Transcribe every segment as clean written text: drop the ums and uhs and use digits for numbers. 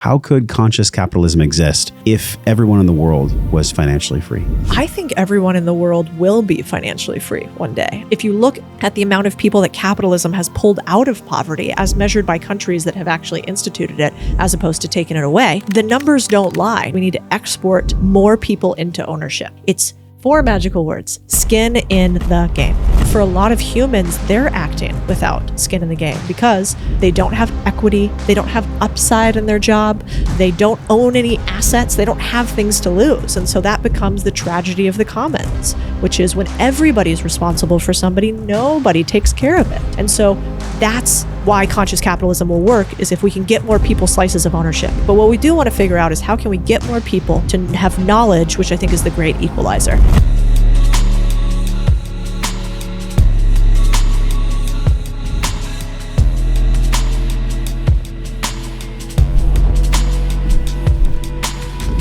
How could conscious capitalism exist if everyone in the world was financially free? I think everyone in the world will be financially free one day. If you look at the amount of people that capitalism has pulled out of poverty as measured by countries that have actually instituted it as opposed to taking it away, the numbers don't lie. We need to export more people into ownership. It's 4 magical words: skin in the game. For a lot of humans, they're acting without skin in the game because they don't have equity, they don't have upside in their job, they don't own any assets, they don't have things to lose. And so that becomes the tragedy of the commons, which is when everybody's responsible for somebody, nobody takes care of it. And so that's why conscious capitalism will work, is if we can get more people slices of ownership. But what we do want to figure out is how can we get more people to have knowledge, which I think is the great equalizer.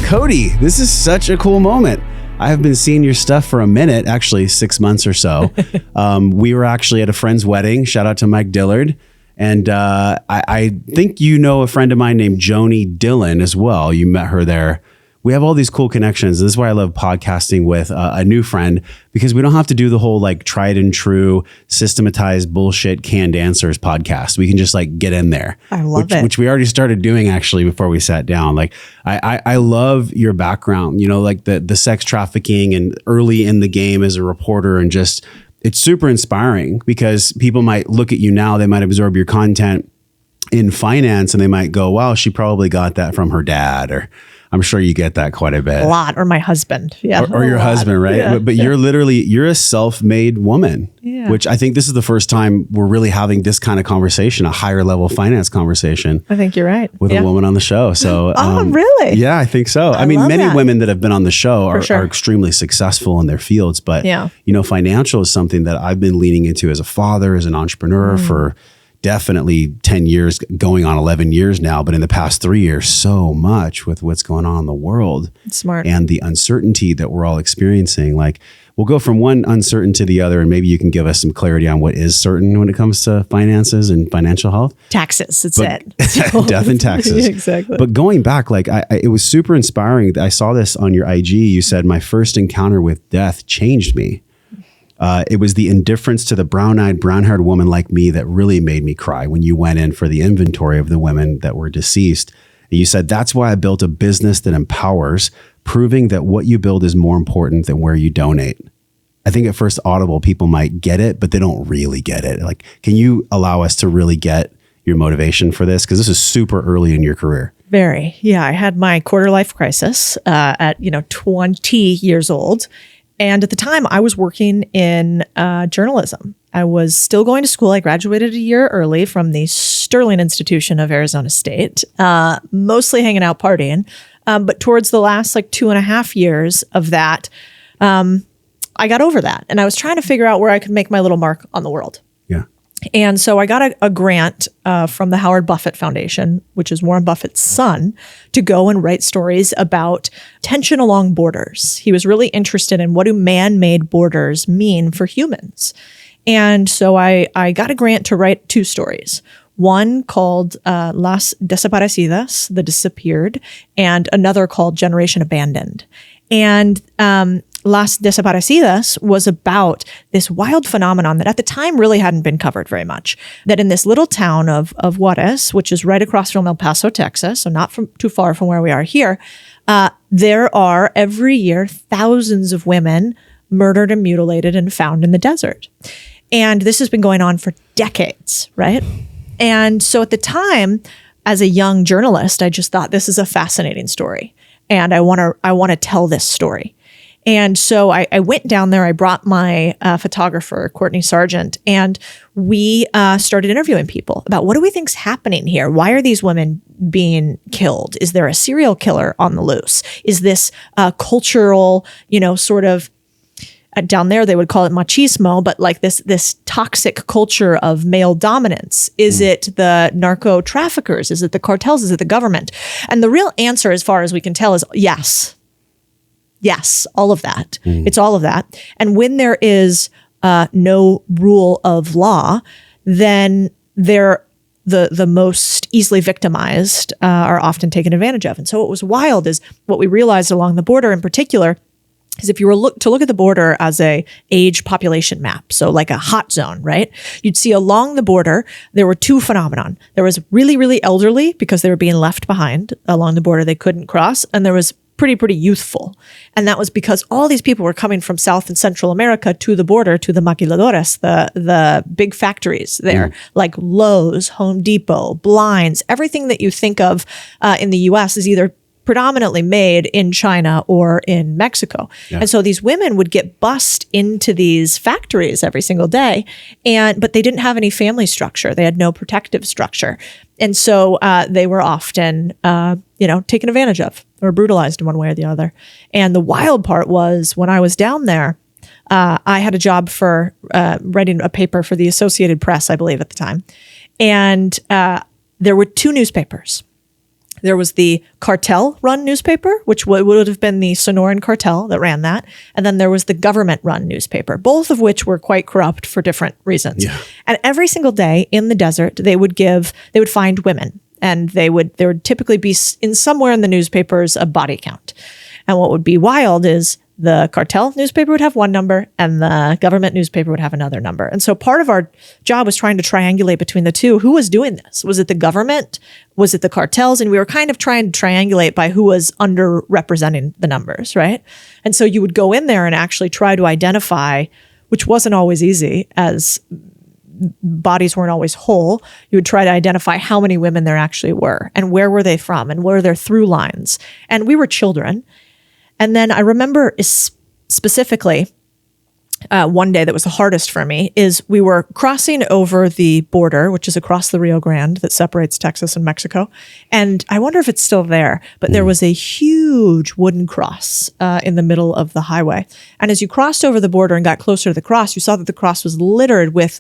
Codie, this is such a cool moment. I have been seeing your stuff for a minute, actually 6 months or so. We were actually at a friend's wedding. Shout out to Mike Dillard. And I think you know a friend of mine named Joni Dillon as well. You met her there. We have all these cool connections. This is why I love podcasting with a new friend, because we don't have to do the whole like tried and true, systematized bullshit canned answers podcast. We can just like get in there. I love it. Which we already started doing actually before we sat down. Like I love your background, you know, like the sex trafficking and early in the game as a reporter, and just it's super inspiring because people might look at you now, they might absorb your content in finance and they might go, wow, she probably got that from her dad, or I'm sure you get that quite a bit. A lot, or my husband. Yeah. Or your husband, right? Yeah. But you're a self-made woman, which I think this is the first time we're really having this kind of conversation, a higher level finance conversation. I think you're right. With a woman on the show. So, really? Yeah, I think so. I mean, many women that have been on the show are extremely successful in their fields, but you know, financial is something that I've been leaning into as a father, as an entrepreneur for definitely 10 years, going on 11 years now, but in the past 3 years, so much with what's going on in the world. Smart. And the uncertainty that we're all experiencing. Like, we'll go from one uncertainty to the other, and maybe you can give us some clarity on what is certain when it comes to finances and financial health. Taxes, it's death and taxes. Exactly. But going back, like it was super inspiring. I saw this on your IG. You said, my first encounter with death changed me. It was the indifference to the brown-eyed, brown-haired woman like me that really made me cry when you went in for the inventory of the women that were deceased. And you said, that's why I built a business that empowers, proving that what you build is more important than where you donate. I think at first audible, people might get it, but they don't really get it. Like, can you allow us to really get your motivation for this? Because this is super early in your career. Very. Yeah, I had my quarter life crisis at 20 years old. And at the time, I was working in journalism. I was still going to school. I graduated a year early from the Sterling Institution of Arizona State, mostly hanging out partying. But towards the last 2.5 years of that, I got over that. And I was trying to figure out where I could make my little mark on the world. Yeah. And so I got a grant from the Howard Buffett Foundation, which is Warren Buffett's son, to go and write stories about tension along borders. He was really interested in what do man-made borders mean for humans. And so I got a grant to write 2 stories. One called Las Desaparecidas, The Disappeared, and another called Generation Abandoned. And Las Desaparecidas was about this wild phenomenon that at the time really hadn't been covered very much. That in this little town of Juarez, which is right across from El Paso, Texas, so not too far from where we are here, there are every year thousands of women murdered and mutilated and found in the desert. And this has been going on for decades, right? And so at the time, as a young journalist, I just thought this is a fascinating story. And I want to tell this story. And so I went down there, I brought my photographer, Courtney Sargent, and we started interviewing people about what do we think's happening here? Why are these women being killed? Is there a serial killer on the loose? Is this cultural, sort of, down there they would call it machismo, but like this toxic culture of male dominance? Is it the narco traffickers? Is it the cartels? Is it the government? And the real answer, as far as we can tell, is yes. Yes, all of that. It's all of that. And when there is no rule of law, then the the most easily victimized are often taken advantage of. And so what was wild is what we realized along the border in particular is if you were to look at the border as a age population map, so like a hot zone, right? You'd see along the border, there were two phenomenon. There was really, really elderly because they were being left behind along the border. They couldn't cross. And there was pretty youthful. And that was because all these people were coming from South and Central America to the border, to the maquiladoras, the big factories there, like Lowe's, Home Depot, blinds, everything that you think of in the US is either predominantly made in China or in Mexico. Yeah. And so these women would get bussed into these factories every single day, but they didn't have any family structure. They had no protective structure. And so they were often, taken advantage of or brutalized in one way or the other. And the wild part was when I was down there, I had a job for writing a paper for the Associated Press, I believe at the time. And there were two newspapers. There was the cartel-run newspaper, which would have been the Sonoran cartel that ran that. And then there was the government-run newspaper, both of which were quite corrupt for different reasons. Yeah. And every single day in the desert, they would find women. And there would typically be in somewhere in the newspapers a body count. And what would be wild is the cartel newspaper would have one number and the government newspaper would have another number. And so part of our job was trying to triangulate between the two. Who was doing this? Was it the government? Was it the cartels? And we were kind of trying to triangulate by who was underrepresenting the numbers, right? And so you would go in there and actually try to identify, which wasn't always easy as bodies weren't always whole. You would try to identify how many women there actually were and where were they from and were there through lines. And we were children. And then I remember specifically one day that was the hardest for me is we were crossing over the border, which is across the Rio Grande that separates Texas and Mexico. And I wonder if it's still there, but there was a huge wooden cross in the middle of the highway. And as you crossed over the border and got closer to the cross, you saw that the cross was littered with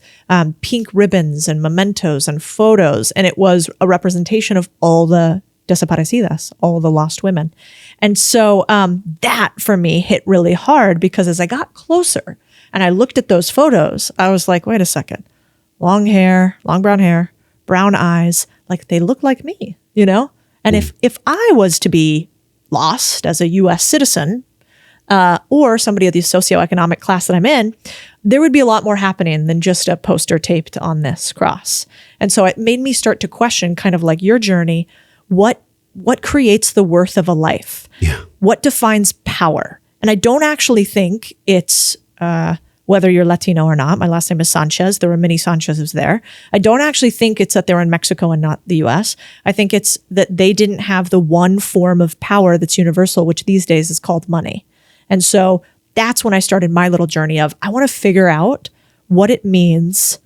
pink ribbons and mementos and photos. And it was a representation of all the desaparecidas, all the lost women. And so that for me hit really hard because as I got closer and I looked at those photos, I was like, wait a second, long hair, long brown hair, brown eyes, like they look like me, you know? And if I was to be lost as a US citizen or somebody of the socioeconomic class that I'm in, there would be a lot more happening than just a poster taped on this cross. And so it made me start to question kind of like your journey. What creates the worth of a life? Yeah. What defines power? And I don't actually think it's whether you're Latino or not. My last name is Sanchez. There were many Sanchez's there. I don't actually think it's that they're in Mexico and not the US. I think it's that they didn't have the one form of power that's universal, which these days is called money. And so that's when I started my little journey of, I want to figure out what it means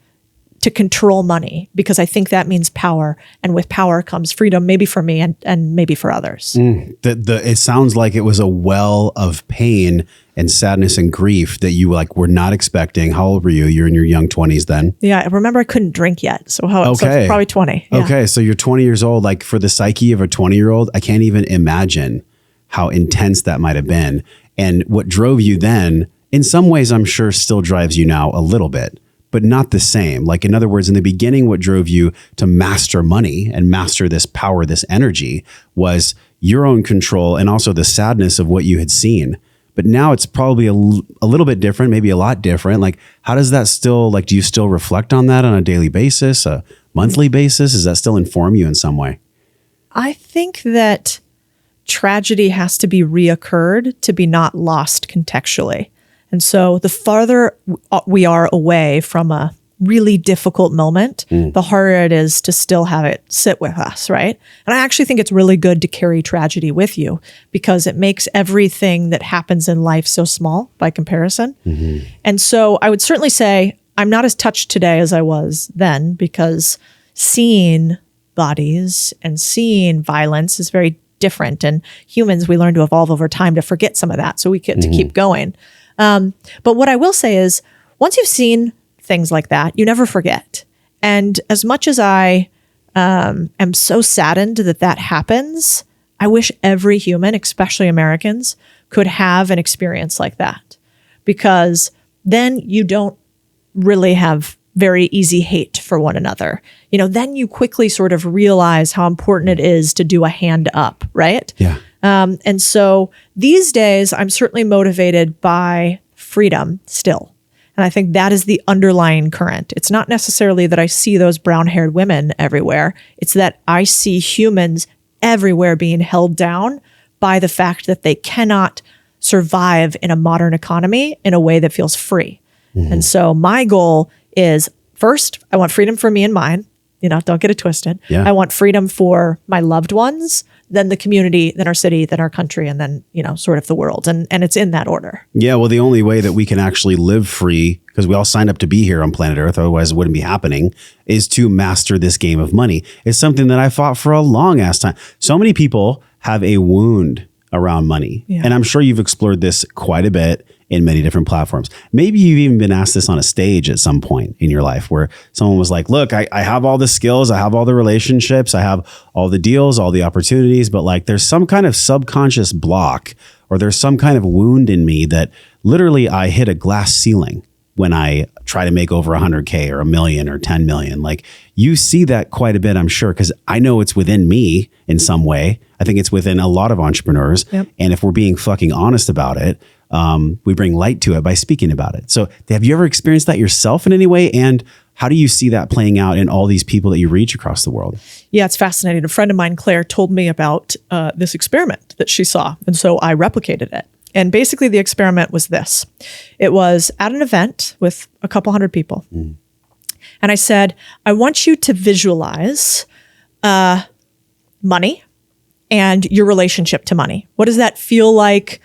to control money, because I think that means power. And with power comes freedom, maybe for me and maybe for others. It sounds like it was a well of pain and sadness and grief that you were not expecting. How old were you? You're in your young 20s then. Yeah, I remember I couldn't drink yet. So probably 20. Yeah. Okay, so you're 20 years old. Like for the psyche of a 20-year-old, I can't even imagine how intense that might have been. And what drove you then, in some ways, I'm sure still drives you now a little bit, but not the same. Like, in other words, in the beginning, what drove you to master money and master this power, this energy, was your own control and also the sadness of what you had seen. But now it's probably a little bit different, maybe a lot different. Like, how does that still, do you still reflect on that on a daily basis, a monthly basis? Does that still inform you in some way? I think that tragedy has to be reoccurred to be not lost contextually. And so the farther we are away from a really difficult moment, the harder it is to still have it sit with us, right? And I actually think it's really good to carry tragedy with you because it makes everything that happens in life so small by comparison. Mm-hmm. And so I would certainly say I'm not as touched today as I was then because seeing bodies and seeing violence is very different. And humans, we learn to evolve over time to forget some of that so we get to keep going. But what I will say is, once you've seen things like that, you never forget. And as much as I am so saddened that that happens, I wish every human, especially Americans, could have an experience like that. Because then you don't really have very easy hate for one another. Then you quickly sort of realize how important it is to do a hand up, right? Yeah. And so these days, I'm certainly motivated by freedom still. And I think that is the underlying current. It's not necessarily that I see those brown-haired women everywhere. It's that I see humans everywhere being held down by the fact that they cannot survive in a modern economy in a way that feels free. And so my goal is, first, I want freedom for me and mine. Don't get it twisted. Yeah. I want freedom for my loved ones, then the community, then our city, then our country, and then, sort of the world. And it's in that order. Yeah. Well, the only way that we can actually live free, because we all signed up to be here on planet Earth, otherwise it wouldn't be happening, is to master this game of money. It's something that I fought for a long ass time. So many people have a wound around money. Yeah. And I'm sure you've explored this quite a bit in many different platforms. Maybe you've even been asked this on a stage at some point in your life where someone was like, look, I have all the skills, I have all the relationships, I have all the deals, all the opportunities, but like there's some kind of subconscious block or there's some kind of wound in me that literally I hit a glass ceiling when I try to make over 100K or 1 million or 10 million. Like you see that quite a bit, I'm sure, because I know it's within me in some way. I think it's within a lot of entrepreneurs. Yep. And if we're being fucking honest about it, we bring light to it by speaking about it. So have you ever experienced that yourself in any way? And how do you see that playing out in all these people that you reach across the world? Yeah, it's fascinating. A friend of mine, Claire, told me about this experiment that she saw. And so I replicated it. And basically the experiment was this. It was at an event with a couple hundred people. And I said, I want you to visualize money and your relationship to money. What does that feel like,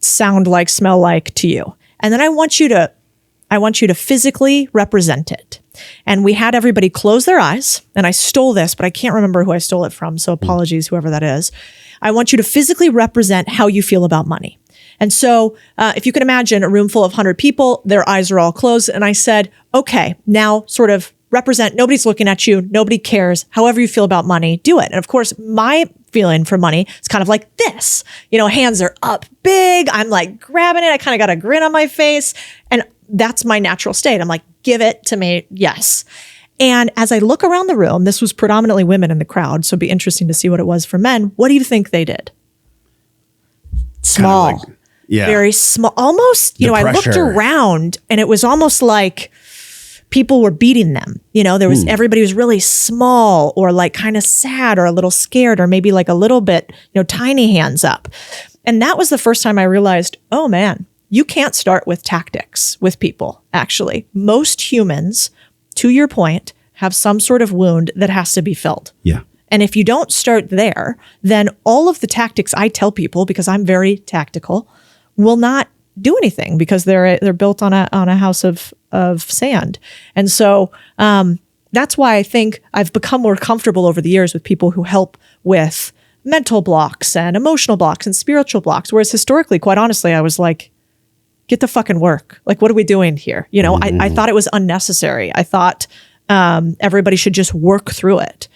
sound like, smell like to you? And then I want you to physically represent it. And we had everybody close their eyes. And I stole this, but I can't remember who I stole it from. So apologies, whoever that is. I want you to physically represent how you feel about money. And so if you can imagine a room full of 100 people, their eyes are all closed. And I said, okay, now sort of represent, nobody's looking at you, nobody cares, however you feel about money, do it. And of course, my feeling for money is kind of like this, hands are up big. I'm like grabbing it. I kind of got a grin on my face. And that's my natural state. I'm like, give it to me. Yes. And as I look around the room, this was predominantly women in the crowd. So it'd be interesting to see what it was for men. What do you think they did? Small. Kind of like, yeah. Very small. Almost, I looked around and it was almost like people were beating them. There was everybody was really small or like kind of sad or a little scared or maybe like a little bit, tiny hands up. And that was the first time I realized, oh man, you can't start with tactics with people. Actually, most humans, to your point, have some sort of wound that has to be filled. Yeah. And if you don't start there, then all of the tactics I tell people, because I'm very tactical, will not do anything because they're built on a house of sand. And so that's why I think I've become more comfortable over the years with people who help with mental blocks and emotional blocks and spiritual blocks. Whereas historically, quite honestly, I was like, get to fucking work. Like, what are we doing here? I thought it was unnecessary. I thought everybody should just work through it.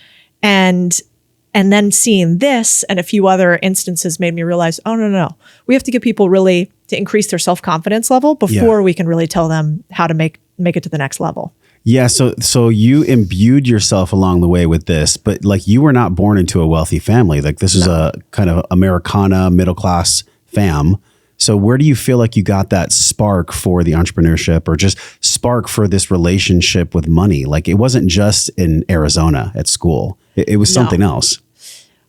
And then seeing this and a few other instances made me realize, oh, no. We have to get people really to increase their self-confidence level before we can really tell them how to make it to the next level. Yeah. So you imbued yourself along the way with this, but like you were not born into a wealthy family. Like this is a kind of Americana middle-class fam. So where do you feel like you got that spark for the entrepreneurship or just spark for this relationship with money? Like it wasn't just in Arizona at school. It was something else.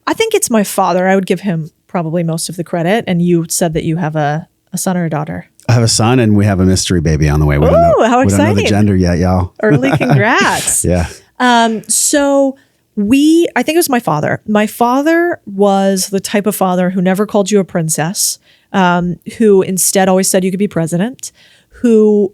I think it's my father. I would give him probably most of the credit. And you said that you have a son or a daughter. I have a son and we have a mystery baby on the way. How exciting. We don't know the gender yet, y'all. Early congrats. Yeah. So I think it was my father. My father was the type of father who never called you a princess, who instead always said you could be president, who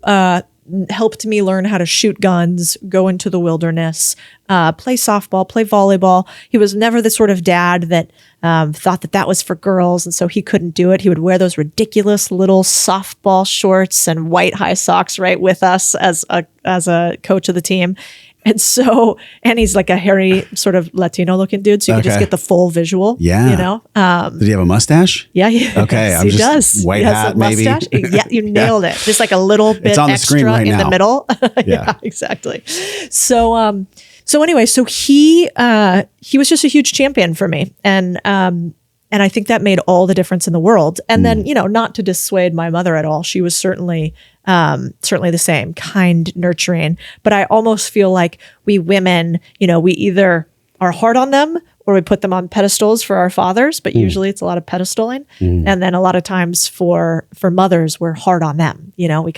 helped me learn how to shoot guns, go into the wilderness, play softball, play volleyball. He was never the sort of dad that thought that was for girls, and so he couldn't do it. He would wear those ridiculous little softball shorts and white high socks right with us as a coach of the team. And so, and he's like a hairy sort of Latino looking dude. So you can just get the full visual, Yeah. you know? Did he have a mustache? Yeah. Okay. He does. White He has hat, a maybe. mustache. Yeah, you nailed it. Just like a little bit on the extra screen right in now. the middle. Yeah, exactly. So, so anyway, so he was just a huge champion for me. And I think that made all the difference in the world. And then, you know, not to dissuade my mother at all. She was certainly the same, kind, nurturing. But I almost feel like we women, you know, we either are hard on them or we put them on pedestals for our fathers, but usually it's a lot of pedestaling. And then a lot of times for mothers, we're hard on them. You know,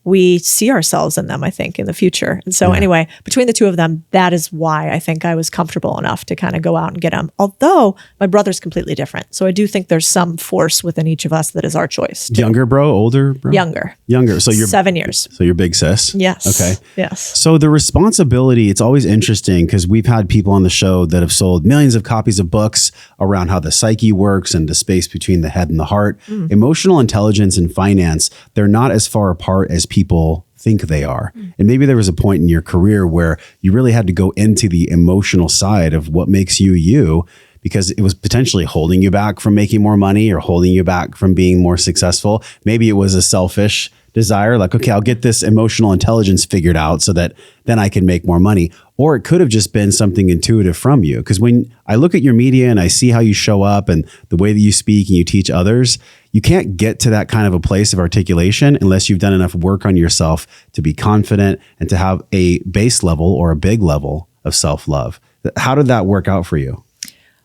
we see ourselves in them, I think, in the future. And so anyway, between the two of them, that is why I think I was comfortable enough to kind of go out and get them. Although my brother's completely different. So I do think there's some force within each of us that is our choice. Too. Younger bro, older bro? Younger. So you're 7 years. So you're big sis. Yes. Okay. Yes. So the responsibility, it's always interesting because we've had people on the show that have sold millions of copies of books around how the psyche works and the space between the head and the heart. Emotional intelligence and finance, they're not as far apart as people think they are. And maybe there was a point in your career where you really had to go into the emotional side of what makes you you, because it was potentially holding you back from making more money or holding you back from being more successful. Maybe it was a selfish desire, like, okay, I'll get this emotional intelligence figured out so that then I can make more money. Or it could have just been something intuitive from you. Because when I look at your media and I see how you show up and the way that you speak and you teach others, you can't get to that kind of a place of articulation unless you've done enough work on yourself to be confident and to have a base level or a big level of self-love. How did that work out for you?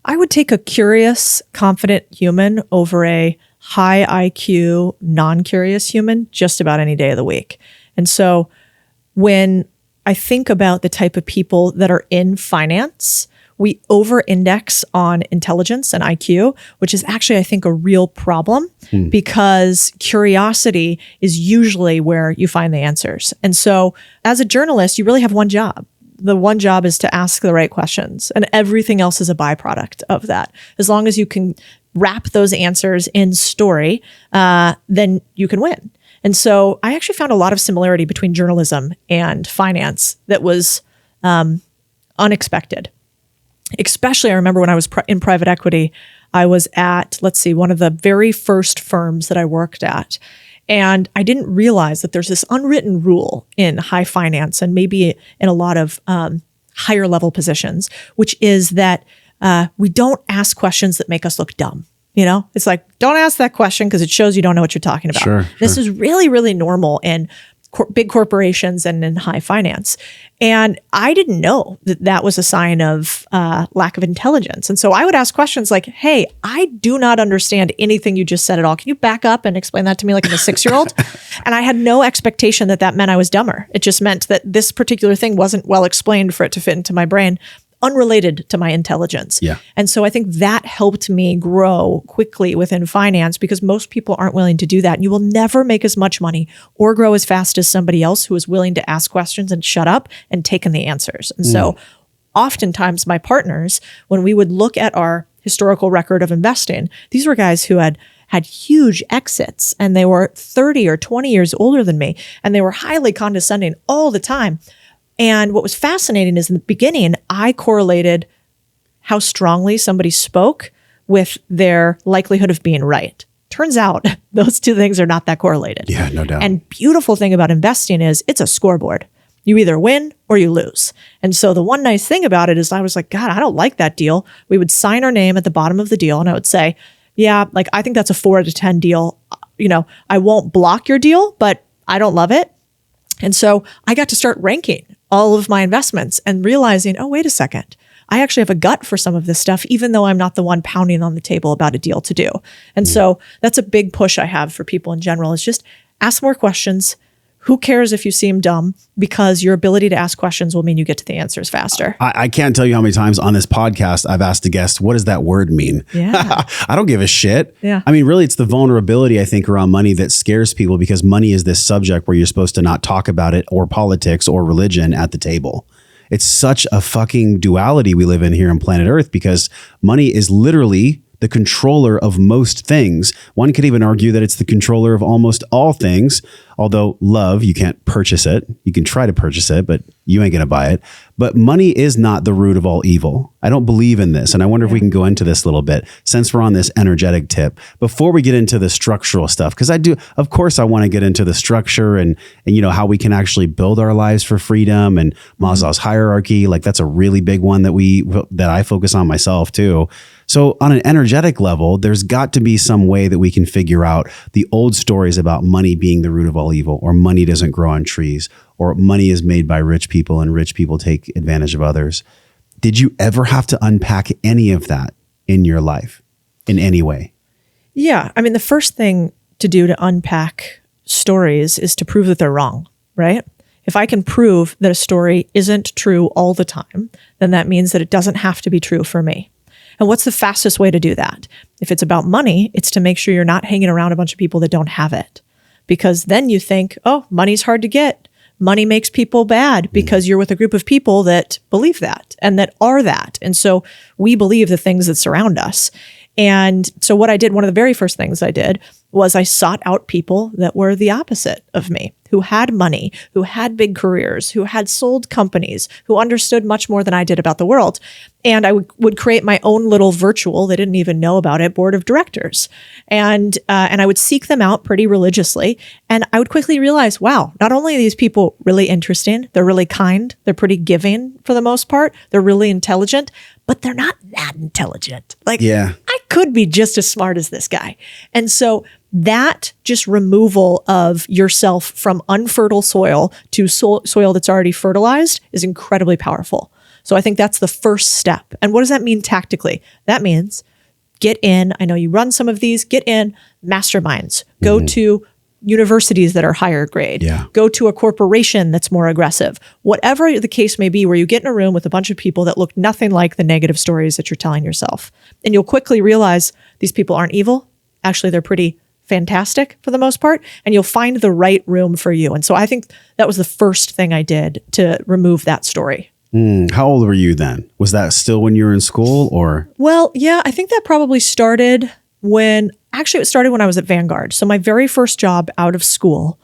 I would take a curious, confident human over a high IQ, non-curious human just about any day of the week. And so when I think about the type of people that are in finance, we over-index on intelligence and IQ, which is actually, I think, a real problem because curiosity is usually where you find the answers. And so as a journalist, you really have one job. The one job is to ask the right questions, and everything else is a byproduct of that. As long as you can wrap those answers in story, then you can win. And so I actually found a lot of similarity between journalism and finance that was unexpected. Especially, I remember when I was in private equity, I was at, one of the very first firms that I worked at. And I didn't realize that there's this unwritten rule in high finance and maybe in a lot of higher level positions, which is that we don't ask questions that make us look dumb. You know, it's like, don't ask that question because it shows you don't know what you're talking about. Sure. This is really, really normal in big corporations and in high finance. And I didn't know that that was a sign of lack of intelligence. And so I would ask questions like, hey, I do not understand anything you just said at all. Can you back up and explain that to me like I'm a 6-year-old? And I had no expectation that that meant I was dumber. It just meant that this particular thing wasn't well explained for it to fit into my brain, unrelated to my intelligence. Yeah. And so I think that helped me grow quickly within finance because most people aren't willing to do that. And you will never make as much money or grow as fast as somebody else who is willing to ask questions and shut up and take in the answers. And so oftentimes my partners, when we would look at our historical record of investing, these were guys who had huge exits and they were 30 or 20 years older than me. And they were highly condescending all the time. And what was fascinating is in the beginning, I correlated how strongly somebody spoke with their likelihood of being right. Turns out those two things are not that correlated. Yeah, no doubt. And beautiful thing about investing is it's a scoreboard. You either win or you lose. And so the one nice thing about it is I was like, God, I don't like that deal. We would sign our name at the bottom of the deal. And I would say, yeah, like I think that's a 4 out of 10 deal. You know, I won't block your deal, but I don't love it. And so I got to start ranking all of my investments and realizing, oh, wait a second. I actually have a gut for some of this stuff, even though I'm not the one pounding on the table about a deal to do. And so that's a big push I have for people in general is just ask more questions. Who cares if you seem dumb? Because your ability to ask questions will mean you get to the answers faster. I can't tell you how many times on this podcast I've asked a guest, what does that word mean? Yeah. I don't give a shit. Yeah. I mean, really, it's the vulnerability, I think, around money that scares people because money is this subject where you're supposed to not talk about it or politics or religion at the table. It's such a fucking duality we live in here on planet Earth because money is literally the controller of most things. One could even argue that it's the controller of almost all things. Although love, you can't purchase it. You can try to purchase it, but you ain't going to buy it. But money is not the root of all evil. I don't believe in this. And I wonder if we can go into this a little bit since we're on this energetic tip before we get into the structural stuff. Because of course, I want to get into the structure and how we can actually build our lives for freedom and Maslow's hierarchy. Like that's a really big one that I focus on myself too. So on an energetic level, there's got to be some way that we can figure out the old stories about money being the root of all evil, or money doesn't grow on trees, or money is made by rich people and rich people take advantage of others. Did you ever have to unpack any of that in your life in any way? Yeah. I mean, the first thing to do to unpack stories is to prove that they're wrong, right? If I can prove that a story isn't true all the time, then that means that it doesn't have to be true for me. And what's the fastest way to do that? If it's about money, it's to make sure you're not hanging around a bunch of people that don't have it. Because then you think, oh, money's hard to get. Money makes people bad because you're with a group of people that believe that and that are that. And so we believe the things that surround us. And so what I did, one of the very first things I did was I sought out people that were the opposite of me, who had money, who had big careers, who had sold companies, who understood much more than I did about the world. And I would create my own little virtual, they didn't even know about it, board of directors. And I would seek them out pretty religiously. And I would quickly realize, wow, not only are these people really interesting, they're really kind, they're pretty giving for the most part, they're really intelligent, but they're not that intelligent. I could be just as smart as this guy. And so that just removal of yourself from unfertile soil to soil that's already fertilized is incredibly powerful. So I think that's the first step. And what does that mean tactically? That means get in, I know you run some of these, get in masterminds, go to universities that are higher grade, go to a corporation that's more aggressive, whatever the case may be, where you get in a room with a bunch of people that look nothing like the negative stories that you're telling yourself. And you'll quickly realize these people aren't evil. Actually, they're pretty fantastic for the most part, and you'll find the right room for you. And so I think that was the first thing I did to remove that story. How old were you then? Was that still when you were in school or? Well, yeah, I think that probably started it started when I was at Vanguard. So my very first job out of school,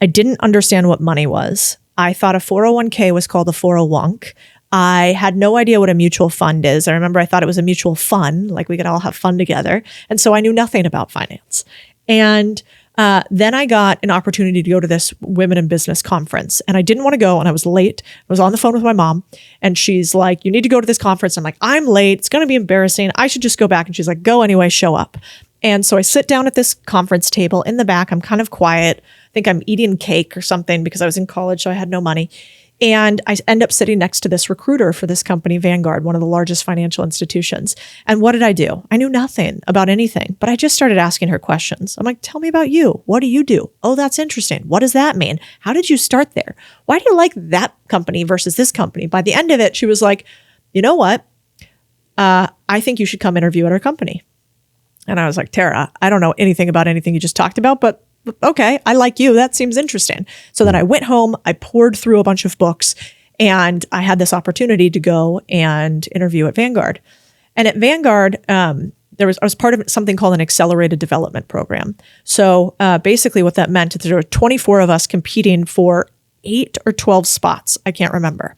I didn't understand what money was. I thought a 401k was called a 401k. I had no idea what a mutual fund is. I remember I thought it was a mutual fund, like we could all have fun together. And so I knew nothing about finance. And then I got an opportunity to go to this women in business conference, and I didn't want to go, and I was late. I was on the phone with my mom, and she's like, you need to go to this conference. I'm like, I'm late. It's going to be embarrassing. I should just go back. And she's like, go anyway, show up. And so I sit down at this conference table in the back. I'm kind of quiet. I think I'm eating cake or something because I was in college, so I had no money. And I end up sitting next to this recruiter for this company, Vanguard, one of the largest financial institutions. And what did I do? I knew nothing about anything, but I just started asking her questions. I'm like, tell me about you. What do you do? Oh, that's interesting. What does that mean? How did you start there? Why do you like that company versus this company? By the end of it, she was like, you know what? I think you should come interview at our company. And I was like, Tara, I don't know anything about anything you just talked about, but okay, I like you. That seems interesting. So then I went home, I poured through a bunch of books, and I had this opportunity to go and interview at Vanguard. And at Vanguard, I was part of something called an accelerated development program. So basically what that meant is there were 24 of us competing for 8 or 12 spots. I can't remember.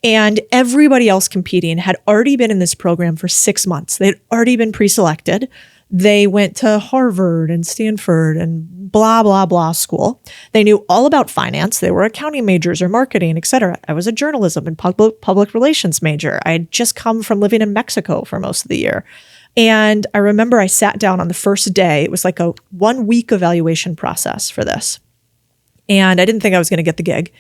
And everybody else competing had already been in this program for 6 months. They'd already been pre-selected. They went to Harvard and Stanford and blah, blah, blah school. They knew all about finance. They were accounting majors or marketing, et cetera. I was a journalism and public relations major. I had just come from living in Mexico for most of the year. And I remember I sat down on the first day. It was like a 1-week evaluation process for this. And I didn't think I was going to get the gig.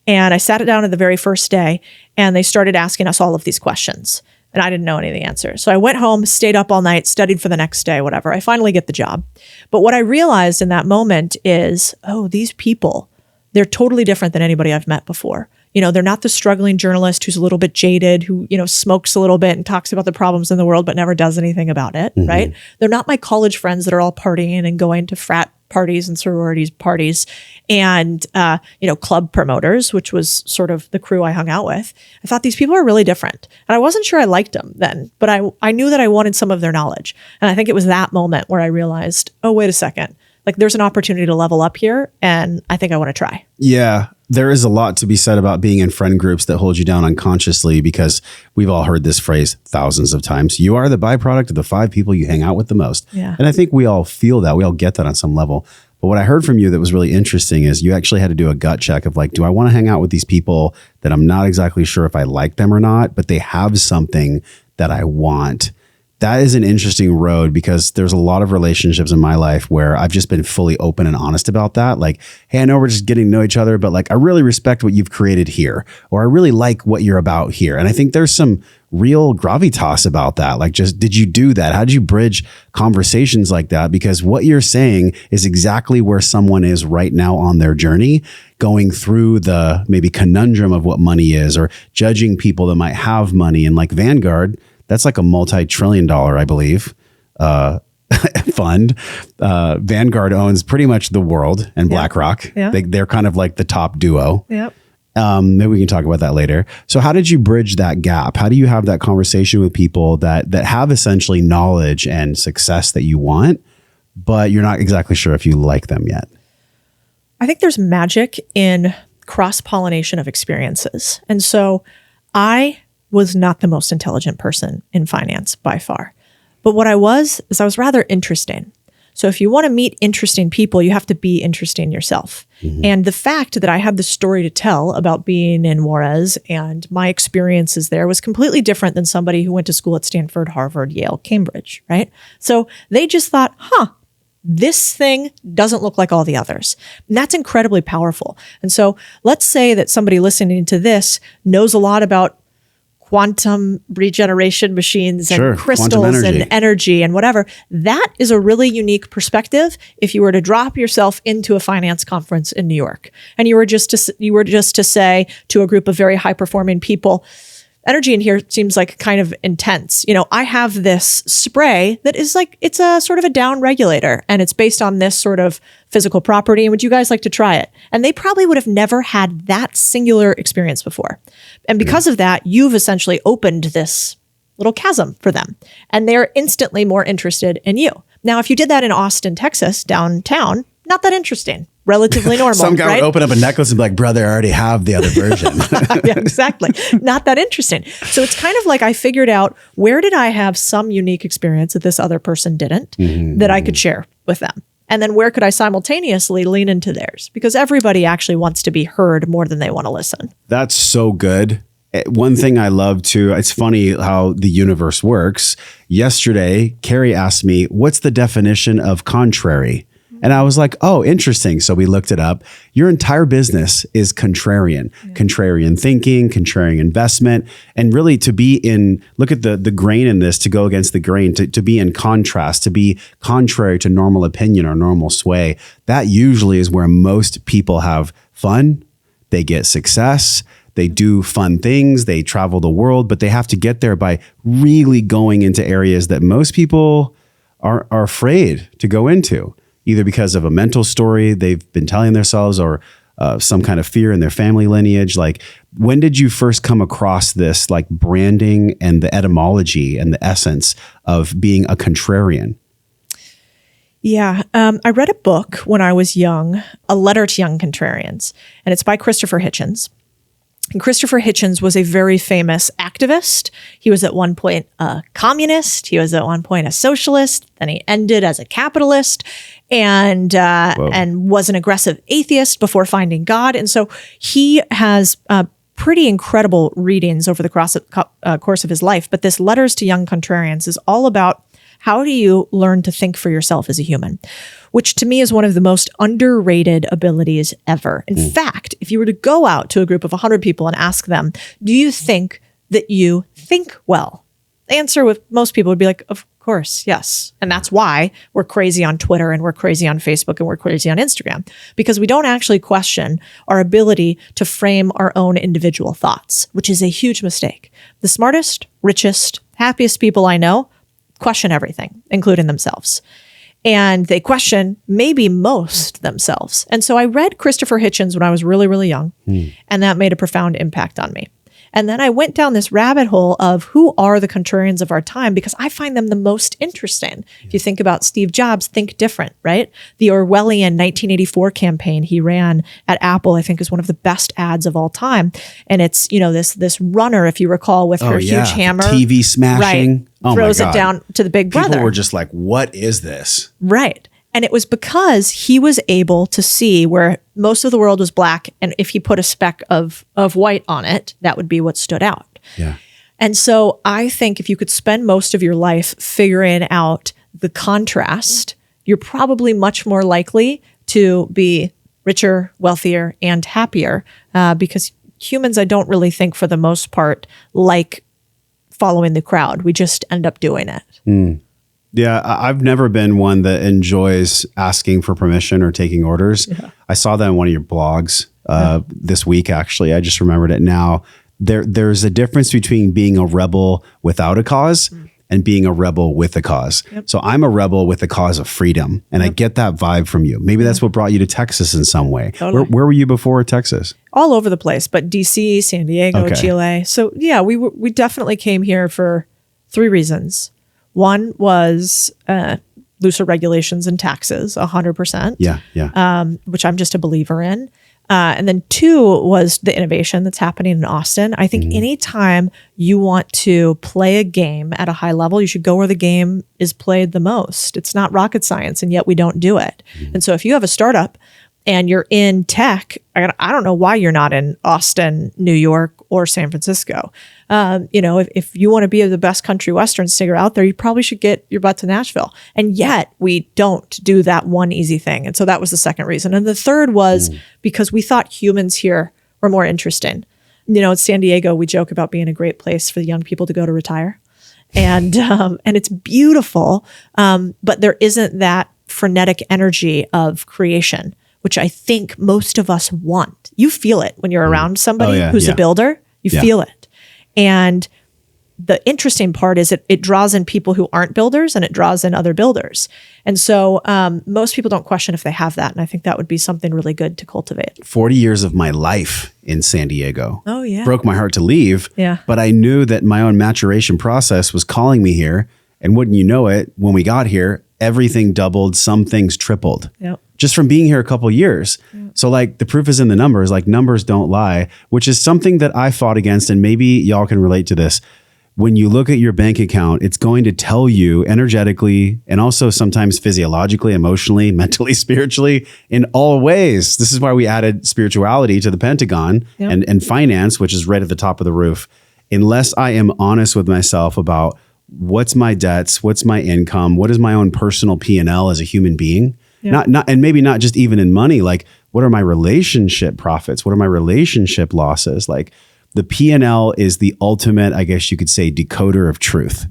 And I sat it down at the very first day, and they started asking us all of these questions. And I didn't know any of the answers. So I went home, stayed up all night, studied for the next day, whatever. I finally get the job. But what I realized in that moment is, oh, these people, they're totally different than anybody I've met before. You know, they're not the struggling journalist who's a little bit jaded, who, you know, smokes a little bit and talks about the problems in the world, but never does anything about it, right? They're not my college friends that are all partying and going to frat parties and sororities parties and, club promoters, which was sort of the crew I hung out with. I thought these people are really different. And I wasn't sure I liked them then, but I knew that I wanted some of their knowledge. And I think it was that moment where I realized, oh, wait a second. Like there's an opportunity to level up here. And I think I want to try. Yeah. There is a lot to be said about being in friend groups that hold you down unconsciously, because we've all heard this phrase thousands of times. You are the byproduct of the 5 people you hang out with the most. Yeah. And I think we all feel that. We all get that on some level. But what I heard from you that was really interesting is you actually had to do a gut check of like, do I want to hang out with these people that I'm not exactly sure if I like them or not, but they have something that I want? That is an interesting road, because there's a lot of relationships in my life where I've just been fully open and honest about that. Like, hey, I know we're just getting to know each other, but like, I really respect what you've created here, or I really like what you're about here. And I think there's some real gravitas about that. Like, just, did you do that? How did you bridge conversations like that? Because what you're saying is exactly where someone is right now on their journey, going through the maybe conundrum of what money is, or judging people that might have money. And like Vanguard, that's like a multi-trillion-dollar, I believe, fund. Vanguard owns pretty much the world, and BlackRock. Yeah. They're kind of like the top duo. Yep. Maybe we can talk about that later. So how did you bridge that gap? How do you have that conversation with people that have essentially knowledge and success that you want, but you're not exactly sure if you like them yet? I think there's magic in cross-pollination of experiences. And so I was not the most intelligent person in finance by far. But what I was rather interesting. So if you want to meet interesting people, you have to be interesting yourself. Mm-hmm. And the fact that I had the story to tell about being in Juarez and my experiences there was completely different than somebody who went to school at Stanford, Harvard, Yale, Cambridge, right? So they just thought, this thing doesn't look like all the others. And that's incredibly powerful. And so let's say that somebody listening to this knows a lot about quantum regeneration machines and crystals and energy and whatever. That is a really unique perspective. If you were to drop yourself into a finance conference in New York and you were just to say to a group of very high performing people, energy in here seems like kind of intense. I have this spray that is like, it's a sort of a down regulator and it's based on this sort of physical property. And would you guys like to try it? And they probably would have never had that singular experience before. And because of that, you've essentially opened this little chasm for them. And they're instantly more interested in you. Now, if you did that in Austin, Texas, downtown, not that interesting. Relatively normal. Some guy right? would open up a necklace and be like, brother, I already have the other version. Yeah, exactly. Not that interesting. So it's kind of like I figured out, where did I have some unique experience that this other person didn't, that I could share with them? And then where could I simultaneously lean into theirs? Because everybody actually wants to be heard more than they want to listen. That's so good. One thing I love too, it's funny how the universe works. Yesterday, Carrie asked me, what's the definition of contrary? And I was like, oh, interesting. So we looked it up. Your entire business is contrarian, contrarian thinking, contrarian investment. And really to be in, look at the grain in this, to go against the grain, to be in contrast, to be contrary to normal opinion or normal sway. That usually is where most people have fun. They get success. They do fun things. They travel the world, but they have to get there by really going into areas that most people are afraid to go into, either because of a mental story they've been telling themselves or some kind of fear in their family lineage. Like, when did you first come across this, like, branding and the etymology and the essence of being a contrarian? Yeah, I read a book when I was young, A Letter to Young Contrarians, and it's by Christopher Hitchens. And Christopher Hitchens was a very famous activist. He was at one point a communist. He was at one point a socialist. Then he ended as a capitalist and was an aggressive atheist before finding God. And so he has pretty incredible readings over the course of his life. But this Letters to Young Contrarians is all about, how do you learn to think for yourself as a human? Which to me is one of the most underrated abilities ever. In fact, if you were to go out to a group of 100 people and ask them, do you think that you think well? The answer with most people would be like, of course, yes. And that's why we're crazy on Twitter and we're crazy on Facebook and we're crazy on Instagram, because we don't actually question our ability to frame our own individual thoughts, which is a huge mistake. The smartest, richest, happiest people I know question everything, including themselves. And they question maybe most themselves. And so I read Christopher Hitchens when I was really, really young, and that made a profound impact on me. And then I went down this rabbit hole of who are the contrarians of our time, because I find them the most interesting. If you think about Steve Jobs, think different, right? The Orwellian 1984 campaign he ran at Apple, I think, is one of the best ads of all time. And it's, this runner, if you recall, with her huge hammer. TV smashing. Right, throws it down to the big brother. People were just like, what is this? Right. And it was because he was able to see where most of the world was black. And if he put a speck of white on it, that would be what stood out. Yeah. And so I think if you could spend most of your life figuring out the contrast, you're probably much more likely to be richer, wealthier, and happier, because humans, I don't really think for the most part, like following the crowd. We just end up doing it. Yeah, I've never been one that enjoys asking for permission or taking orders. Yeah. I saw that in one of your blogs this week, actually. I just remembered it now. There's a difference between being a rebel without a cause and being a rebel with a cause. Yep. So I'm a rebel with the cause of freedom, and I get that vibe from you. Maybe that's what brought you to Texas in some way. Totally. Where were you before Texas? All over the place, but DC, San Diego, Chile. So yeah, we definitely came here for 3 reasons. One was looser regulations and taxes, 100%. Yeah. Which I'm just a believer in. And then 2 was the innovation that's happening in Austin. I think anytime you want to play a game at a high level, you should go where the game is played the most. It's not rocket science, and yet we don't do it. And so if you have a startup and you're in tech, I don't know why you're not in Austin, New York, or San Francisco. If you want to be the best country western singer out there, you probably should get your butt to Nashville. And yet we don't do that one easy thing. And so that was the second reason. And the third was because we thought humans here were more interesting. In San Diego, we joke about being a great place for the young people to go to retire. And it's beautiful, but there isn't that frenetic energy of creation, which I think most of us want. You feel it when you're around somebody who's a builder. You feel it. And the interesting part is it draws in people who aren't builders, and it draws in other builders. And so most people don't question if they have that. And I think that would be something really good to cultivate. 40 years of my life in San Diego. Oh, yeah. Broke my heart to leave. Yeah. But I knew that my own maturation process was calling me here. And wouldn't you know it, when we got here, everything doubled, some things tripled. Yep. Just from being here a couple of years. So the proof is in the numbers, numbers don't lie, which is something that I fought against. And maybe y'all can relate to this. When you look at your bank account, it's going to tell you energetically, and also sometimes physiologically, emotionally, mentally, spiritually, in all ways. This is why we added spirituality to the Pentagon and finance, which is right at the top of the roof. Unless I am honest with myself about what's my debts, what's my income, what is my own personal P&L as a human being, and maybe not just even in money, what are my relationship profits? What are my relationship losses? The P&L is the ultimate, I guess you could say, decoder of truth.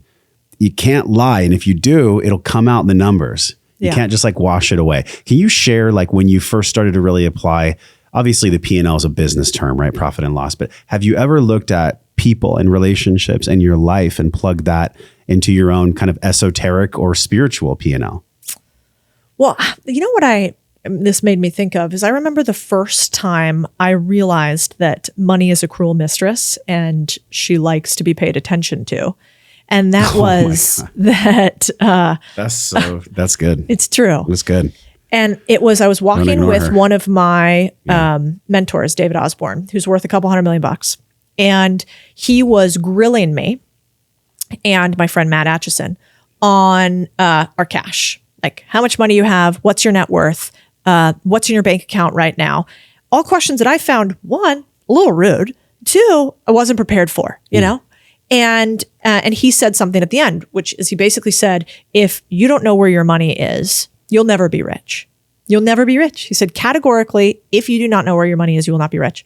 You can't lie. And if you do, it'll come out in the numbers. You can't just wash it away. Can you share when you first started to really apply, obviously the P&L is a business term, right? Profit and loss. But have you ever looked at people and relationships and your life and plugged that into your own kind of esoteric or spiritual P&L? Well, you know what this made me think of is I remember the first time I realized that money is a cruel mistress and she likes to be paid attention to. And that was that. That's good. It's true. It's good. And I was walking with one of my mentors, David Osborne, who's worth $200 million. And he was grilling me and my friend Matt Atchison on our cash. How much money you have, what's your net worth, what's in your bank account right now. All questions that I found, 1, a little rude, 2, I wasn't prepared for, you know? And he said something at the end, which is he basically said, if you don't know where your money is, you'll never be rich. You'll never be rich. He said, categorically, if you do not know where your money is, you will not be rich.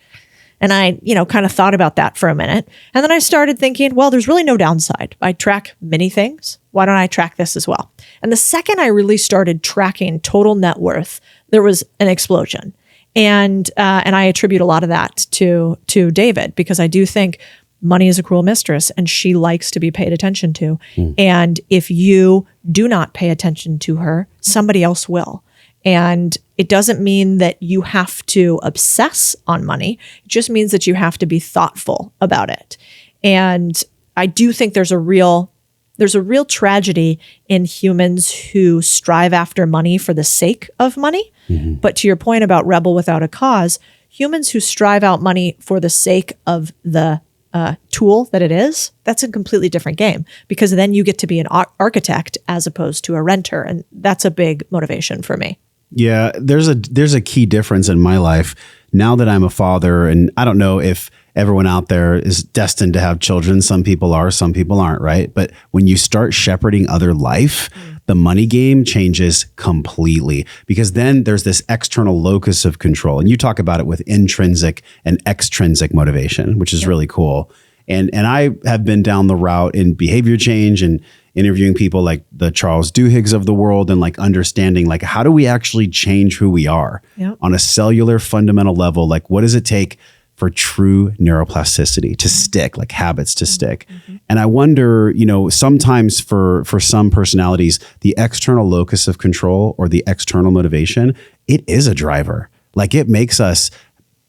And I, kind of thought about that for a minute. And then I started thinking, well, there's really no downside. I track many things. Why don't I track this as well? And the second I really started tracking total net worth, there was an explosion. And I attribute a lot of that to David, because I do think money is a cruel mistress and she likes to be paid attention to. And if you do not pay attention to her, somebody else will. And it doesn't mean that you have to obsess on money. It just means that you have to be thoughtful about it. And I do think there's a real tragedy in humans who strive after money for the sake of money. But to your point about rebel without a cause, humans who strive out money for the sake of the tool that it is, that's a completely different game, because then you get to be an architect as opposed to a renter. And that's a big motivation for me. Yeah, there's a key difference in my life now that I'm a father, and I don't know if everyone out there is destined to have children. Some people are, some people aren't, right? But when you start shepherding other life, the money game changes completely, because then there's this external locus of control. And you talk about it with intrinsic and extrinsic motivation, which is really cool. And I have been down the route in behavior change and interviewing people like the Charles Duhiggs of the world, and like understanding like, how do we actually change who we are on a cellular fundamental level? Like, what does it take for true neuroplasticity to stick, like habits to stick? And I wonder, sometimes for some personalities, the external locus of control or the external motivation, it is a driver. Like, it makes us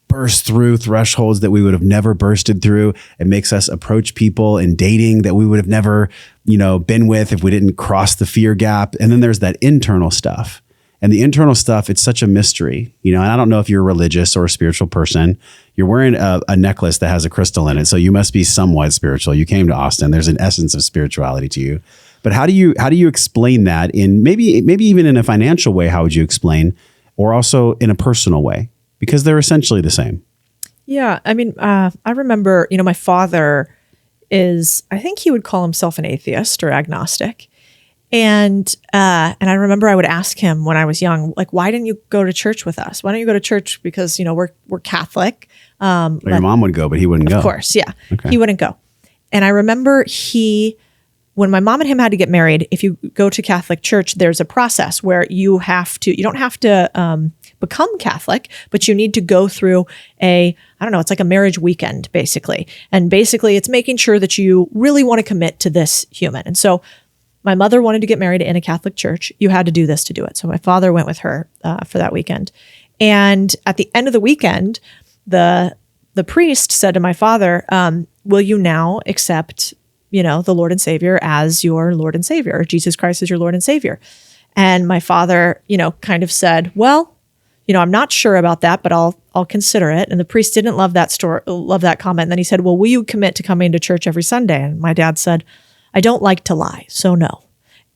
burst through thresholds that we would have never bursted through. It makes us approach people in dating that we would have never, been with if we didn't cross the fear gap. And then there's that internal stuff. And the internal stuff, it's such a mystery, and I don't know if you're a religious or a spiritual person. You're wearing a necklace that has a crystal in it, so you must be somewhat spiritual. You came to Austin. There's an essence of spirituality to you. But how do you explain that in maybe even in a financial way? How would you explain, or also in a personal way? Because they're essentially the same. Yeah, I mean, I remember, my father I think he would call himself an atheist or agnostic. And I remember I would ask him when I was young, like, why didn't you go to church with us? Why don't you go to church? Because, we're Catholic. Your mom would go, but he wouldn't go. Of course. Yeah. Okay. He wouldn't go. And I remember when my mom and him had to get married, if you go to Catholic church, there's a process where you don't have to become Catholic, but you need to go through it's like a marriage weekend, basically. And basically it's making sure that you really want to commit to this human. And so my mother wanted to get married in a Catholic church. You had to do this to do it. So my father went with her for that weekend. And at the end of the weekend, the priest said to my father, will you now accept, the Lord and Savior as your Lord and Savior, or Jesus Christ as your Lord and Savior? And my father, kind of said, well, I'm not sure about that, but I'll consider it. And the priest didn't love that comment. And then he said, well, will you commit to coming to church every Sunday? And my dad said, I don't like to lie, so no.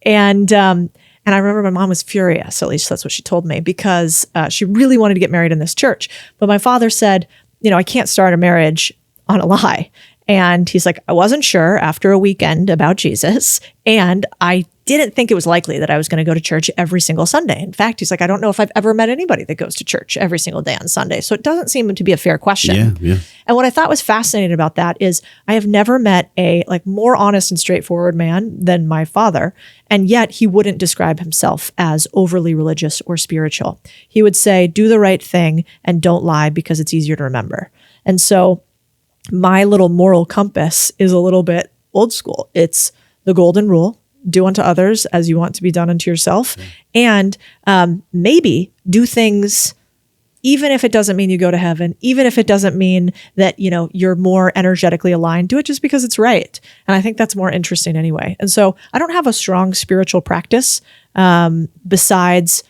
And I remember my mom was furious, at least that's what she told me, because she really wanted to get married in this church. But my father said, I can't start a marriage on a lie. And he's like, I wasn't sure after a weekend about Jesus. And I didn't think it was likely that I was going to go to church every single Sunday. In fact, he's like, I don't know if I've ever met anybody that goes to church every single day on Sunday. So it doesn't seem to be a fair question. Yeah. And what I thought was fascinating about that is I have never met a more honest and straightforward man than my father. And yet he wouldn't describe himself as overly religious or spiritual. He would say, do the right thing and don't lie because it's easier to remember. And so my little moral compass is a little bit old school. It's the golden rule: do unto others as you want to be done unto yourself. And maybe do things, even if it doesn't mean you go to heaven, even if it doesn't mean that, you're more energetically aligned, do it just because it's right. And I think that's more interesting anyway. And so I don't have a strong spiritual practice besides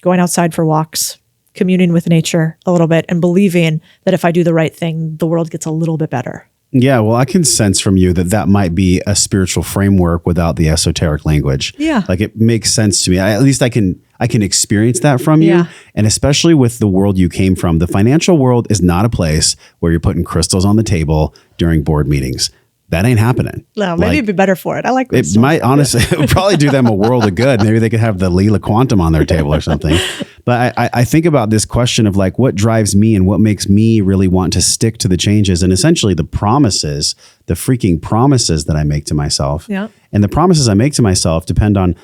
going outside for walks, communing with nature a little bit, and believing that if I do the right thing, the world gets a little bit better. Yeah, well, I can sense from you that might be a spiritual framework without the esoteric language. Yeah. Like, it makes sense to me. At least I can experience that from you. Yeah. And especially with the world you came from, the financial world is not a place where you're putting crystals on the table during board meetings. That ain't happening. No, maybe it'd be better for it. I like it. Might, honestly, it would probably do them a world of good. Maybe they could have the Lila Quantum on their table or something. But I think about this question of like, what drives me and what makes me really want to stick to the changes, and essentially the promises, the freaking promises that I make to myself. Yeah. And the promises I make to myself depend on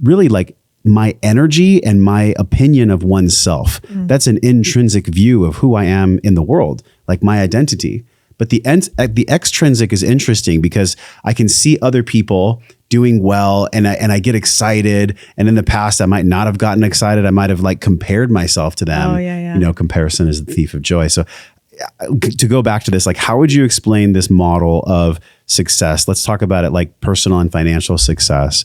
really like my energy and my opinion of oneself. That's an intrinsic view of who I am in the world, like my identity. But the extrinsic is interesting because I can see other people doing well and I get excited. And in the past, I might not have gotten excited. I might have like compared myself to them. Oh, yeah. You know, comparison is the thief of joy. So to go back to this, like, how would you explain this model of success? Let's talk about it like personal and financial success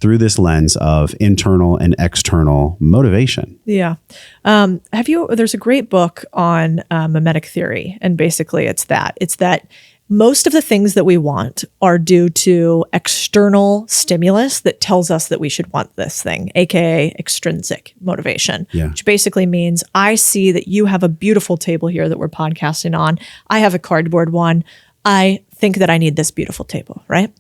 through this lens of internal and external motivation. Yeah. There's a great book on mimetic theory. And basically it's that most of the things that we want are due to external stimulus that tells us that we should want this thing, AKA extrinsic motivation, which basically means I see that you have a beautiful table here that we're podcasting on. I have a cardboard one. I think that I need this beautiful table, right?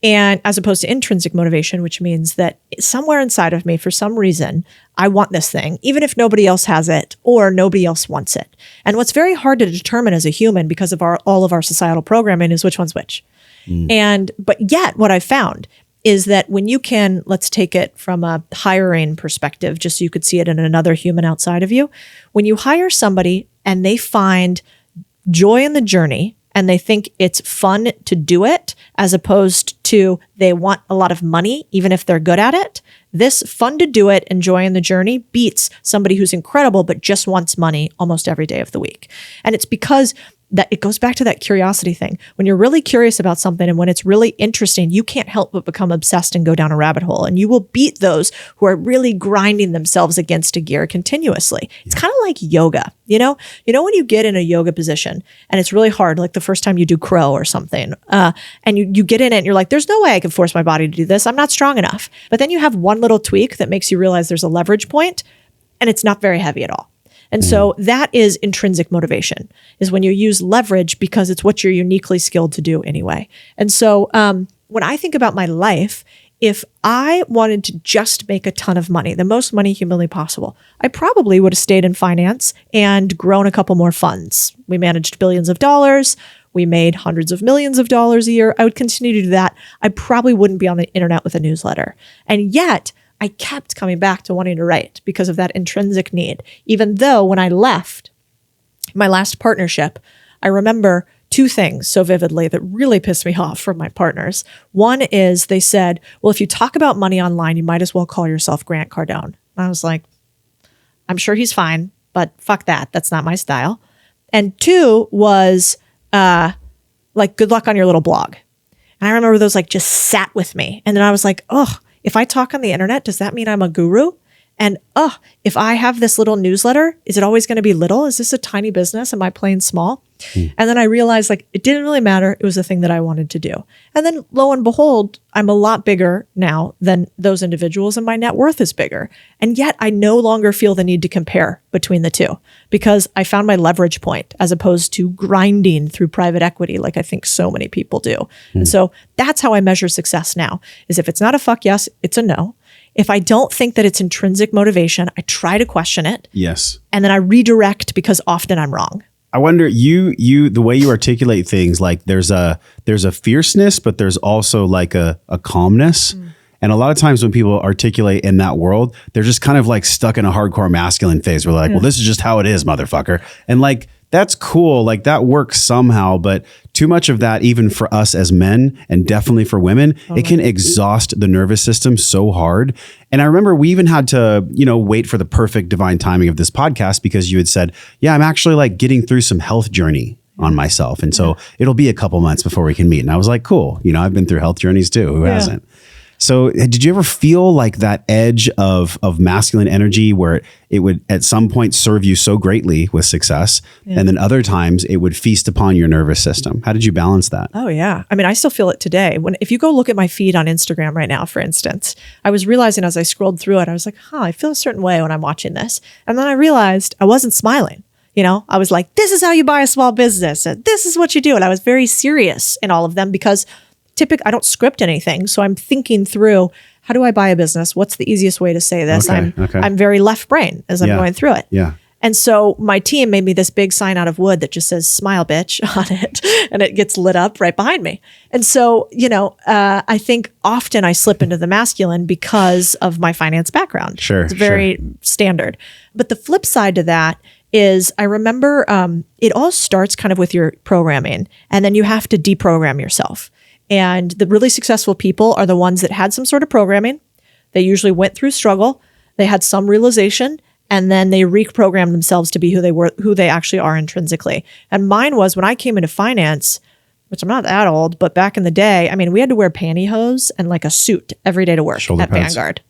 And as opposed to intrinsic motivation, which means that somewhere inside of me, for some reason, I want this thing, even if nobody else has it or nobody else wants it. And what's very hard to determine as a human because of all of our societal programming is which one's which. But yet what I've found is that when you can, let's take it from a hiring perspective, just so you could see it in another human outside of you. When you hire somebody and they find joy in the journey, and they think it's fun to do it, as opposed to they want a lot of money, even if they're good at it. This fun to do it, enjoy in the journey beats somebody who's incredible, but just wants money almost every day of the week. And it's because that it goes back to that curiosity thing. When you're really curious about something and when it's really interesting, you can't help but become obsessed and go down a rabbit hole. And you will beat those who are really grinding themselves against a gear continuously. It's kind of like yoga, you know when you get in a yoga position and it's really hard, like the first time you do crow or something, and you get in it and you're like, there's no way I can force my body to do this. I'm not strong enough. But then you have one little tweak that makes you realize there's a leverage point and it's not very heavy at all. And so that is intrinsic motivation, is when you use leverage because it's what you're uniquely skilled to do anyway. And so when I think about my life, if I wanted to just make a ton of money, the most money humanly possible, I probably would have stayed in finance and grown a couple more funds. We managed billions of dollars. We made hundreds of millions of dollars a year. I would continue to do that. I probably wouldn't be on the internet with a newsletter. And yet, I kept coming back to wanting to write because of that intrinsic need. Even though when I left my last partnership, I remember two things so vividly that really pissed me off from my partners. One is they said, well, if you talk about money online, you might as well call yourself Grant Cardone. And I was like, I'm sure he's fine, but fuck that. That's not my style. And two was like, good luck on your little blog. And I remember those like just sat with me. And then I was like, oh, if I talk on the internet, does that mean I'm a guru? And if I have this little newsletter, is it always going to be little? Is this a tiny business? Am I playing small? And then I realized like it didn't really matter. It was the thing that I wanted to do. And then lo and behold, I'm a lot bigger now than those individuals and my net worth is bigger. And yet I no longer feel the need to compare between the two because I found my leverage point as opposed to grinding through private equity like I think so many people do. And so that's how I measure success now, is if it's not a fuck yes, it's a no. If I don't think that it's intrinsic motivation, I try to question it. Yes. And then I redirect because often I'm wrong. I wonder, the way you articulate things, like there's a fierceness, but there's also like a calmness. And a lot of times when people articulate in that world, they're just kind of like stuck in a hardcore masculine phase where they're like, well, this is just how it is, motherfucker. And like, that's cool. Like that works somehow, but too much of that, even for us as men and definitely for women, it can exhaust the nervous system so hard. And I remember we even had to, wait for the perfect divine timing of this podcast because you had said, yeah, I'm actually like getting through some health journey on myself. And so it'll be a couple months before we can meet. And I was like, cool. I've been through health journeys too. Who hasn't? So did you ever feel like that edge of masculine energy where it would at some point serve you so greatly with success and then other times it would feast upon your nervous system? How did you balance that? Oh, yeah. I mean, I still feel it today. If you go look at my feed on Instagram right now, for instance, I was realizing as I scrolled through it, I was like, I feel a certain way when I'm watching this. And then I realized I wasn't smiling. I was like, this is how you buy a small business. And this is what you do. And I was very serious in all of them because I don't script anything. So I'm thinking through, how do I buy a business? What's the easiest way to say this? I'm very left brain as I'm going through it. Yeah. And so my team made me this big sign out of wood that just says smile bitch on it. And it gets lit up right behind me. And so, I think often I slip into the masculine because of my finance background. Sure. It's very standard. But the flip side to that is I remember it all starts kind of with your programming, and then you have to deprogram yourself. And the really successful people are the ones that had some sort of programming. They usually went through struggle. They had some realization, and then they reprogrammed themselves to be who they actually are intrinsically. And mine was when I came into finance, which I'm not that old, but back in the day, I mean, we had to wear pantyhose and like a suit every day to work Shoulder at pads. Vanguard.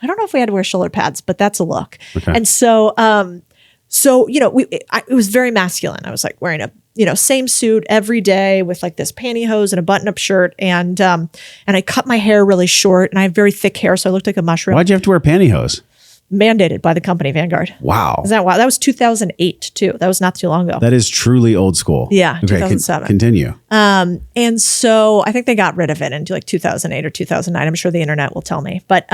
I don't know if we had to wear shoulder pads, but that's a look. Okay. And so, it was very masculine. I was like wearing a, same suit every day with like this pantyhose and a button-up shirt. And I cut my hair really short, and I have very thick hair, so I looked like a mushroom. Why'd you have to wear pantyhose? Mandated by the company, Vanguard. Wow. Is that wow? That was 2008 too. That was not too long ago. That is truly old school. Yeah, Okay, 2007. Continue. And so I think they got rid of it into like 2008 or 2009. I'm sure the internet will tell me. But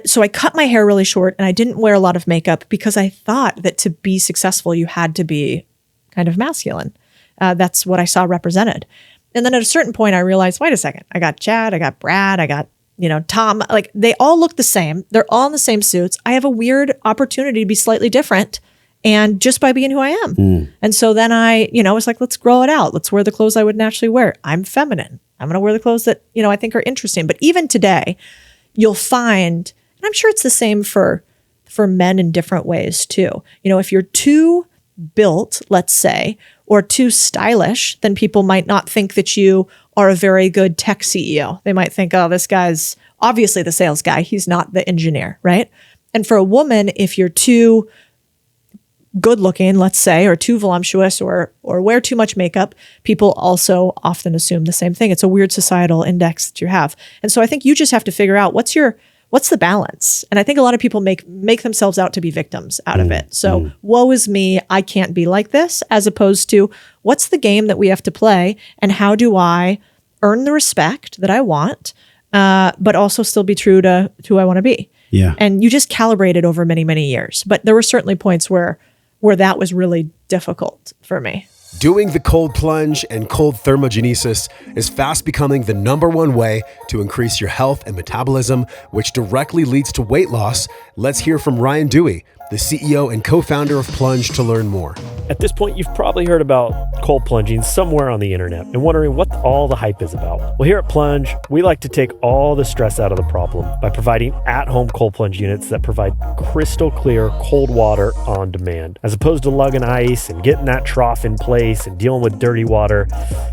so I cut my hair really short, and I didn't wear a lot of makeup because I thought that to be successful, you had to be kind of masculine. That's what I saw represented. And then at a certain point, I realized, wait a second, I got Chad, I got Brad, I got, Tom, like they all look the same. They're all in the same suits. I have a weird opportunity to be slightly different. And just by being who I am. And so then I, was like, let's grow it out. Let's wear the clothes I would naturally wear. I'm feminine. I'm going to wear the clothes that, I think are interesting. But even today, you'll find, and I'm sure it's the same for men in different ways too. If you're too built, let's say, or too stylish, then people might not think that you are a very good tech CEO. They might think, oh, this guy's obviously the sales guy. He's not the engineer, right? And for a woman, if you're too good looking, let's say, or too voluptuous or wear too much makeup, people also often assume the same thing. It's a weird societal index that you have. And so I think you just have to figure out what's the balance? And I think a lot of people make themselves out to be victims out of it. So woe is me, I can't be like this, as opposed to what's the game that we have to play, and how do I earn the respect that I want, but also still be true to who I want to be. Yeah. And you just calibrate it over many, many years. But there were certainly points where that was really difficult for me. Doing the cold plunge and cold thermogenesis is fast becoming the #1 way to increase your health and metabolism, which directly leads to weight loss. Let's hear from Ryan Dewey, the CEO and co-founder of Plunge, to learn more. At this point, you've probably heard about cold plunging somewhere on the internet and wondering what all the hype is about. Well, here at Plunge, we like to take all the stress out of the problem by providing at-home cold plunge units that provide crystal clear cold water on demand. As opposed to lugging ice and getting that trough in place and dealing with dirty water,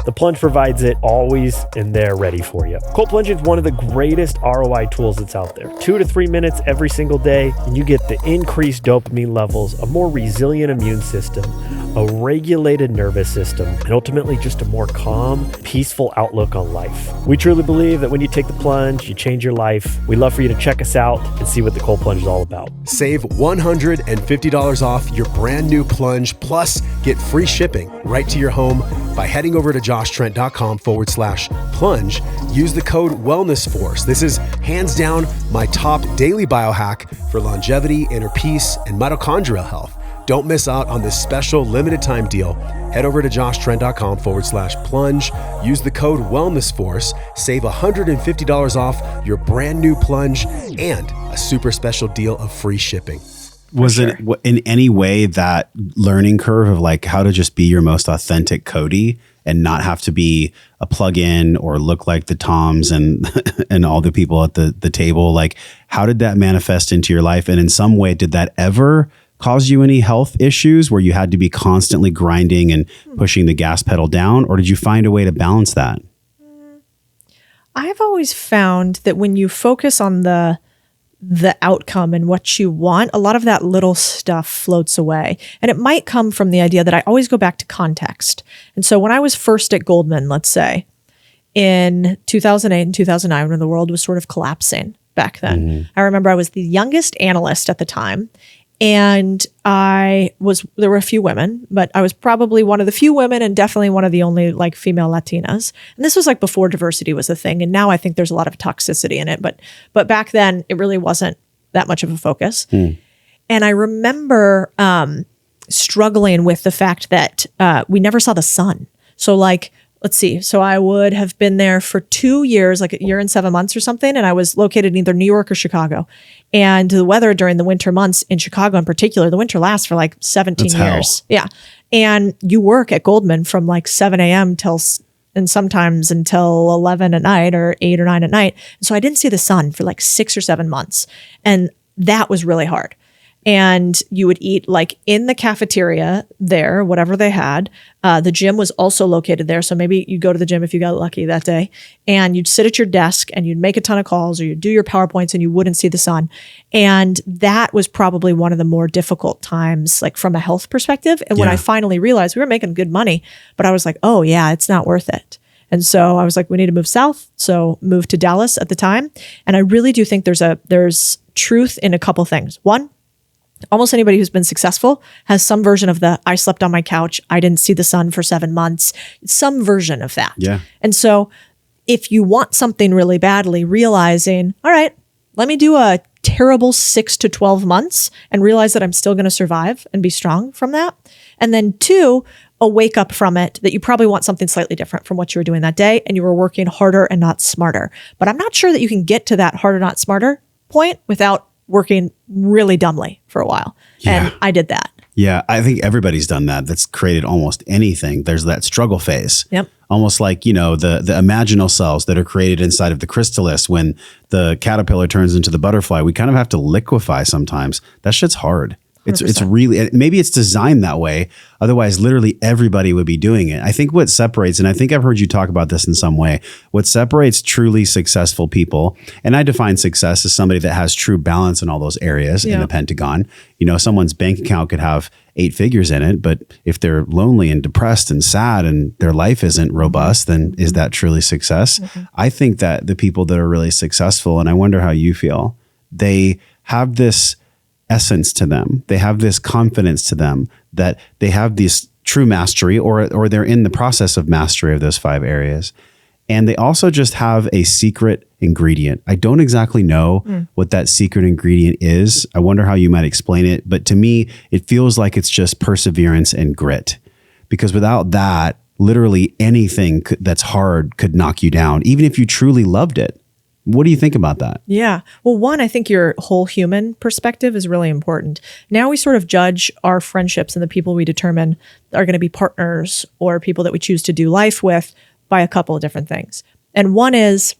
the Plunge provides it always and there ready for you. Cold plunging is one of the greatest ROI tools that's out there. 2 to 3 minutes every single day, and you get the increased dopamine levels, a more resilient immune system, a regulated nervous system, and ultimately just a more calm, peaceful outlook on life. We truly believe that when you take the plunge, you change your life. We'd love for you to check us out and see what the cold plunge is all about. Save $150 off your brand new Plunge, plus get free shipping right to your home by heading over to joshtrent.com/plunge. Use the code WellnessForce. This is hands down my top daily biohack for longevity, inner peace, and mitochondrial health. Don't miss out on this special limited time deal. Head over to joshtrent.com/plunge. Use the code WellnessForce. Save $150 off your brand new Plunge and a super special deal of free shipping. Was it in any way that learning curve of like how to just be your most authentic Codie and not have to be a plug-in or look like the Toms and and all the people at the table? Like, how did that manifest into your life? And in some way, did that ever cause you any health issues where you had to be constantly grinding and pushing the gas pedal down? Or did you find a way to balance that? I've always found that when you focus on the outcome and what you want, a lot of that little stuff floats away. And it might come from the idea that I always go back to context. And so when I was first at Goldman, let's say, in 2008 and 2009, when the world was sort of collapsing back then, I remember I was the youngest analyst at the time. And there were a few women, but I was probably one of the few women and definitely one of the only like female Latinas. And this was like before diversity was a thing. And now I think there's a lot of toxicity in it, but back then it really wasn't that much of a focus. And I remember struggling with the fact that we never saw the sun. So like let's see. So I would have been there for 2 years, like a year and 7 months or something. And I was located in either New York or Chicago. And the weather during the winter months in Chicago in particular, the winter lasts for like 17 That's years. hell. Yeah. And you work at Goldman from like 7 a.m. and sometimes until 11 at night or 8 or 9 at night. And so I didn't see the sun for like 6 or 7 months. And that was really hard. And you would eat like in the cafeteria there, whatever they had. The gym was also located there. So maybe you go to the gym if you got lucky that day, and you'd sit at your desk and you'd make a ton of calls or you'd do your PowerPoints and you wouldn't see the sun. And that was probably one of the more difficult times, like from a health perspective. And when I finally realized we were making good money, but I was like, oh yeah, it's not worth it. And so I was like, we need to move south. So moved to Dallas at the time. And I really do think there's truth in a couple things. One, almost anybody who's been successful has some version of I slept on my couch, I didn't see the sun for 7 months, some version of that. Yeah. And so if you want something really badly, realizing, all right, let me do a terrible 6 to 12 months and realize that I'm still going to survive and be strong from that. And then 2, a wake up from it that you probably want something slightly different from what you were doing that day and you were working harder and not smarter. But I'm not sure that you can get to that harder, not smarter point without working really dumbly for a while. Yeah. And I did that. Yeah, I think everybody's done that. That's created almost anything. There's that struggle phase. Yep. Almost like, the imaginal cells that are created inside of the chrysalis when the caterpillar turns into the butterfly. We kind of have to liquefy sometimes. That shit's hard. It's really, maybe it's designed that way. Otherwise, literally everybody would be doing it. I think what separates, and I think I've heard you talk about this in some way, what separates truly successful people, and I define success as somebody that has true balance in all those areas in the Pentagon. Someone's bank account could have 8 figures in it, but if they're lonely and depressed and sad and their life isn't robust, then is that truly success? Mm-hmm. I think that the people that are really successful, and I wonder how you feel, they have this essence to them. They have this confidence to them that they have this true mastery or they're in the process of mastery of those 5 areas. And they also just have a secret ingredient. I don't exactly know what that secret ingredient is. I wonder how you might explain it. But to me, it feels like it's just perseverance and grit. Because without that, literally anything that's hard could knock you down, even if you truly loved it. What do you think about that? Yeah. Well, one, I think your whole human perspective is really important. Now we sort of judge our friendships and the people we determine are going to be partners or people that we choose to do life with by a couple of different things. And one is,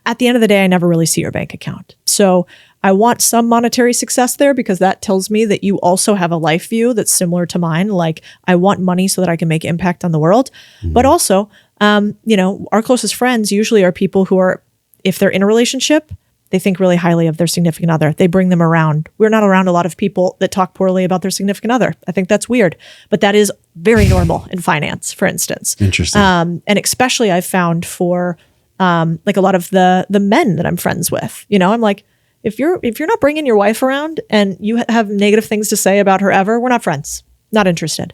at the end of the day, I never really see your bank account. So I want some monetary success there because that tells me that you also have a life view that's similar to mine. Like, I want money so that I can make impact on the world. Mm-hmm. But also, our closest friends usually are people who are, if they're in a relationship, they think really highly of their significant other. They bring them around. We're not around a lot of people that talk poorly about their significant other. I think that's weird, but that is very normal in finance, for instance. Interesting. And especially I've found for like a lot of the men that I'm friends with. I'm like, if you're not bringing your wife around and you have negative things to say about her ever, we're not friends. Not interested.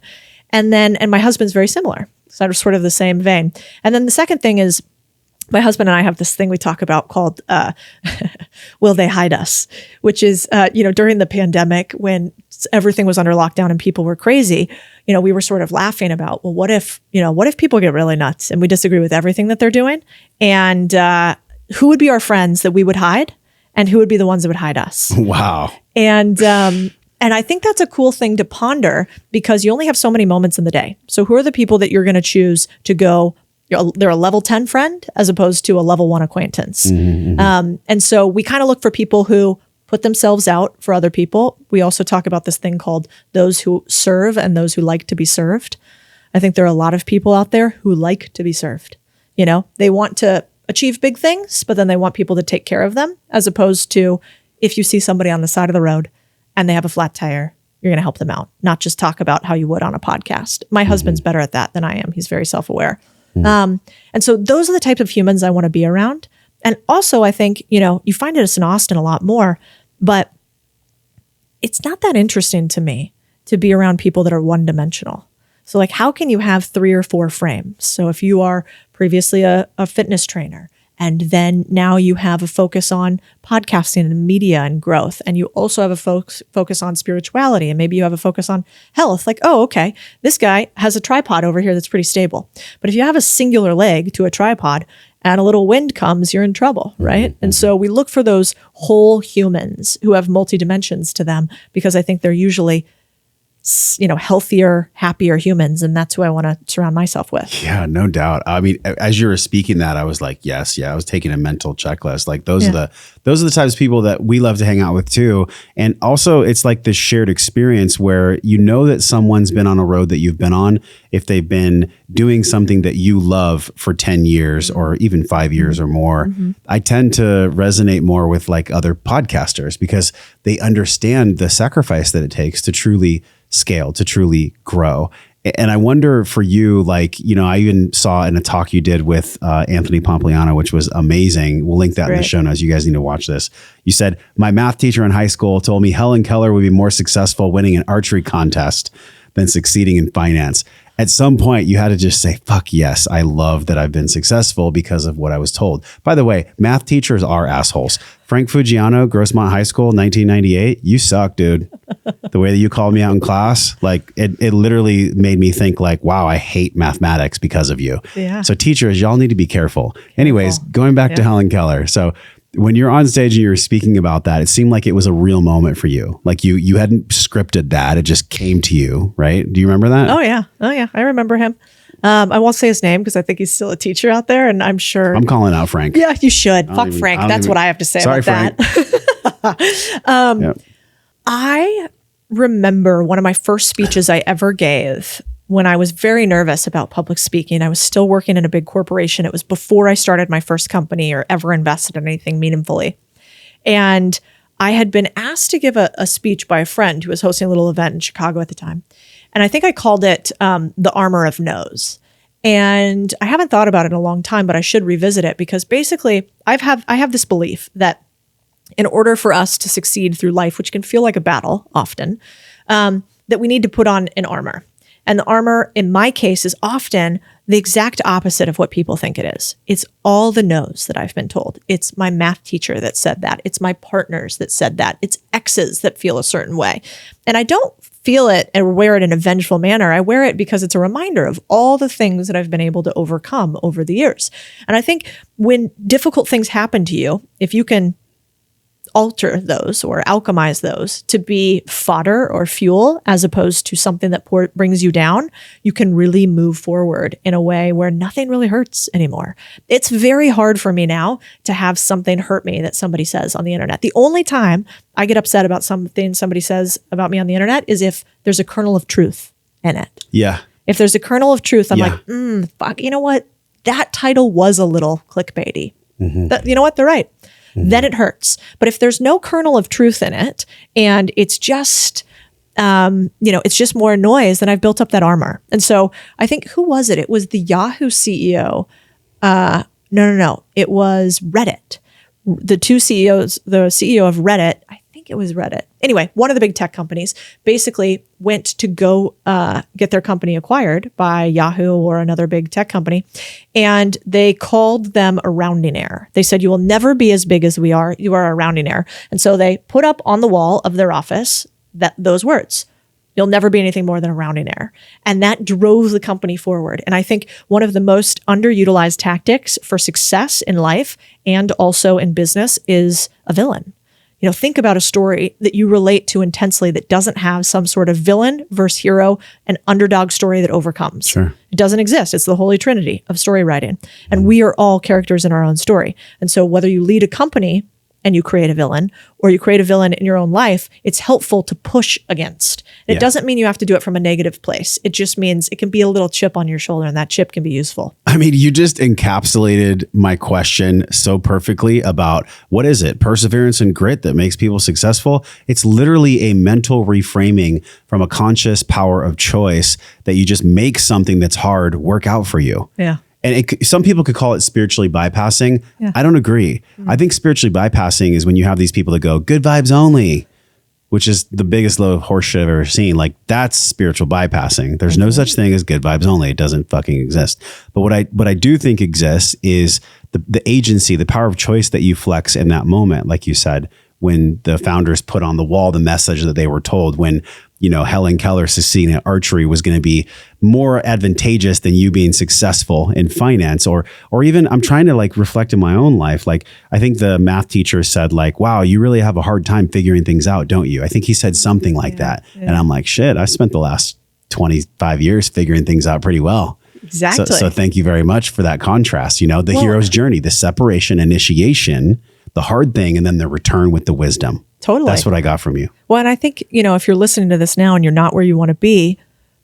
And my husband's very similar. So I'm sort of the same vein. And then the second thing is, my husband and I have this thing we talk about called, will they hide us? Which is, during the pandemic when everything was under lockdown and people were crazy, we were sort of laughing about, well, what if people get really nuts and we disagree with everything that they're doing? And who would be our friends that we would hide? And who would be the ones that would hide us? Wow. And I think that's a cool thing to ponder because you only have so many moments in the day. So who are the people that you're going to choose to go, they're a level 10 friend as opposed to a level 1 acquaintance. Mm-hmm. And so we kind of look for people who put themselves out for other people. We also talk about this thing called those who serve and those who like to be served. I think there are a lot of people out there who like to be served. They want to achieve big things, but then they want people to take care of them, as opposed to if you see somebody on the side of the road and they have a flat tire, you're going to help them out, not just talk about how you would on a podcast. My husband's better at that than I am. He's very self-aware. And so those are the types of humans I want to be around. And also, I think, you find it in Austin a lot more, but it's not that interesting to me to be around people that are one-dimensional. So like, how can you have 3 or 4 frames? So if you are previously a fitness trainer And then now you have a focus on podcasting and media and growth. And you also have a focus on spirituality. And maybe you have a focus on health. Like, oh, okay, this guy has a tripod over here that's pretty stable. But if you have a singular leg to a tripod and a little wind comes, you're in trouble, right? And so we look for those whole humans who have multi-dimensions to them, because I think they're usually, healthier, happier humans. And that's who I want to surround myself with. Yeah, no doubt. I mean, as you were speaking that, I was like, yes, I was taking a mental checklist. Like those are the types of people that we love to hang out with too. And also it's like this shared experience where you know that someone's been on a road that you've been on if they've been doing something that you love for 10 years or even 5 years or more. I tend to resonate more with like other podcasters because they understand the sacrifice that it takes to truly scale, to truly grow. And I wonder for you, like, I even saw in a talk you did with Anthony Pompliano, which was amazing. We'll link that in the show notes. You guys need to watch this. You said, my math teacher in high school told me Helen Keller would be more successful winning an archery contest than succeeding in finance. At some point, you had to just say, fuck yes, I love that I've been successful because of what I was told. By the way, math teachers are assholes. Frank Fugiano, Grossmont High School, 1998. You suck, dude. The way that you called me out in class, like it literally made me think like, wow, I hate mathematics because of you. Yeah. So teachers, y'all need to be careful. Anyways, going back to Helen Keller. So when you're on stage and you were speaking about that, it seemed like it was a real moment for you. Like you hadn't scripted that. It just came to you, right? Do you remember that? Oh, yeah. I remember him. I won't say his name because I think he's still a teacher out there, and I'm sure. I'm calling out Frank. Yeah, you should. Fuck Frank. That's what I have to say about Frank. that. I remember one of my first speeches I ever gave when I was very nervous about public speaking. I was still working in a big corporation. It was before I started my first company or ever invested in anything meaningfully. And I had been asked to give a speech by a friend who was hosting a little event in Chicago at the time. And I think I called it The Armor of No's. And I haven't thought about it in a long time, but I should revisit it because basically I have this belief that in order for us to succeed through life, which can feel like a battle often, that we need to put on an armor. And the armor, in my case, is often the exact opposite of what people think it is. It's all the no's that I've been told. It's my math teacher that said that. It's my partners that said that. It's exes that feel a certain way. And I don't feel it and wear it in a vengeful manner. I wear it because it's a reminder of all the things that I've been able to overcome over the years. And I think when difficult things happen to you, if you can alter those or alchemize those to be fodder or fuel as opposed to something that brings you down, you can really move forward in a way where nothing really hurts anymore. It's very hard for me now to have something hurt me that somebody says on the internet. The only time I get upset about something somebody says about me on the internet is if there's a kernel of truth in it. Yeah. If there's a kernel of truth, I'm like, fuck, you know what? That title was a little clickbaity. You know what? They're right. Then it hurts. But if there's no kernel of truth in it and it's just, it's just more noise, then I've built up that armor. And so I think, who was it? It was the Yahoo CEO. No. It was Reddit. The two CEOs, the CEO of Reddit, I think it was Reddit. Anyway, one of the big tech companies basically went to go get their company acquired by Yahoo or another big tech company. And they called them a rounding error. They said, you will never be as big as we are. You are a rounding error. And so they put up on the wall of their office those words. You'll never be anything more than a rounding error. And that drove the company forward. And I think one of the most underutilized tactics for success in life and also in business is a villain. Think about a story that you relate to intensely that doesn't have some sort of villain versus hero, an underdog story that overcomes. Sure. It doesn't exist. It's the holy trinity of story writing. And we are all characters in our own story. And so whether you lead a company and you create a villain, or you create a villain in your own life, it's helpful to push against. It doesn't mean you have to do it from a negative place. It just means it can be a little chip on your shoulder, and that chip can be useful. I mean, you just encapsulated my question so perfectly about what is it? Perseverance and grit that makes people successful. It's literally a mental reframing from a conscious power of choice that you just make something that's hard work out for you. Yeah. And some people could call it spiritually bypassing. Yeah. I don't agree. I think spiritually bypassing is when you have these people that go, good vibes only, which is the biggest load of horse shit I've ever seen. Like, that's spiritual bypassing. There's no such thing as good vibes only. It doesn't fucking exist. But what I do think exists is the agency, the power of choice that you flex in that moment, like you said, when the founders put on the wall the message that they were told, when, Helen Keller succeeding at archery was going to be more advantageous than you being successful in finance, or even I'm trying to like reflect in my own life. Like, I think the math teacher said like, wow, you really have a hard time figuring things out, don't you? I think he said something like that. Yeah. And I'm like, shit, I spent the last 25 years figuring things out pretty well. Exactly. So thank you very much for that contrast, the hero's journey, the separation, initiation, the hard thing, and then the return with the wisdom. Totally. That's what I got from you. Well, and I think, if you're listening to this now and you're not where you want to be,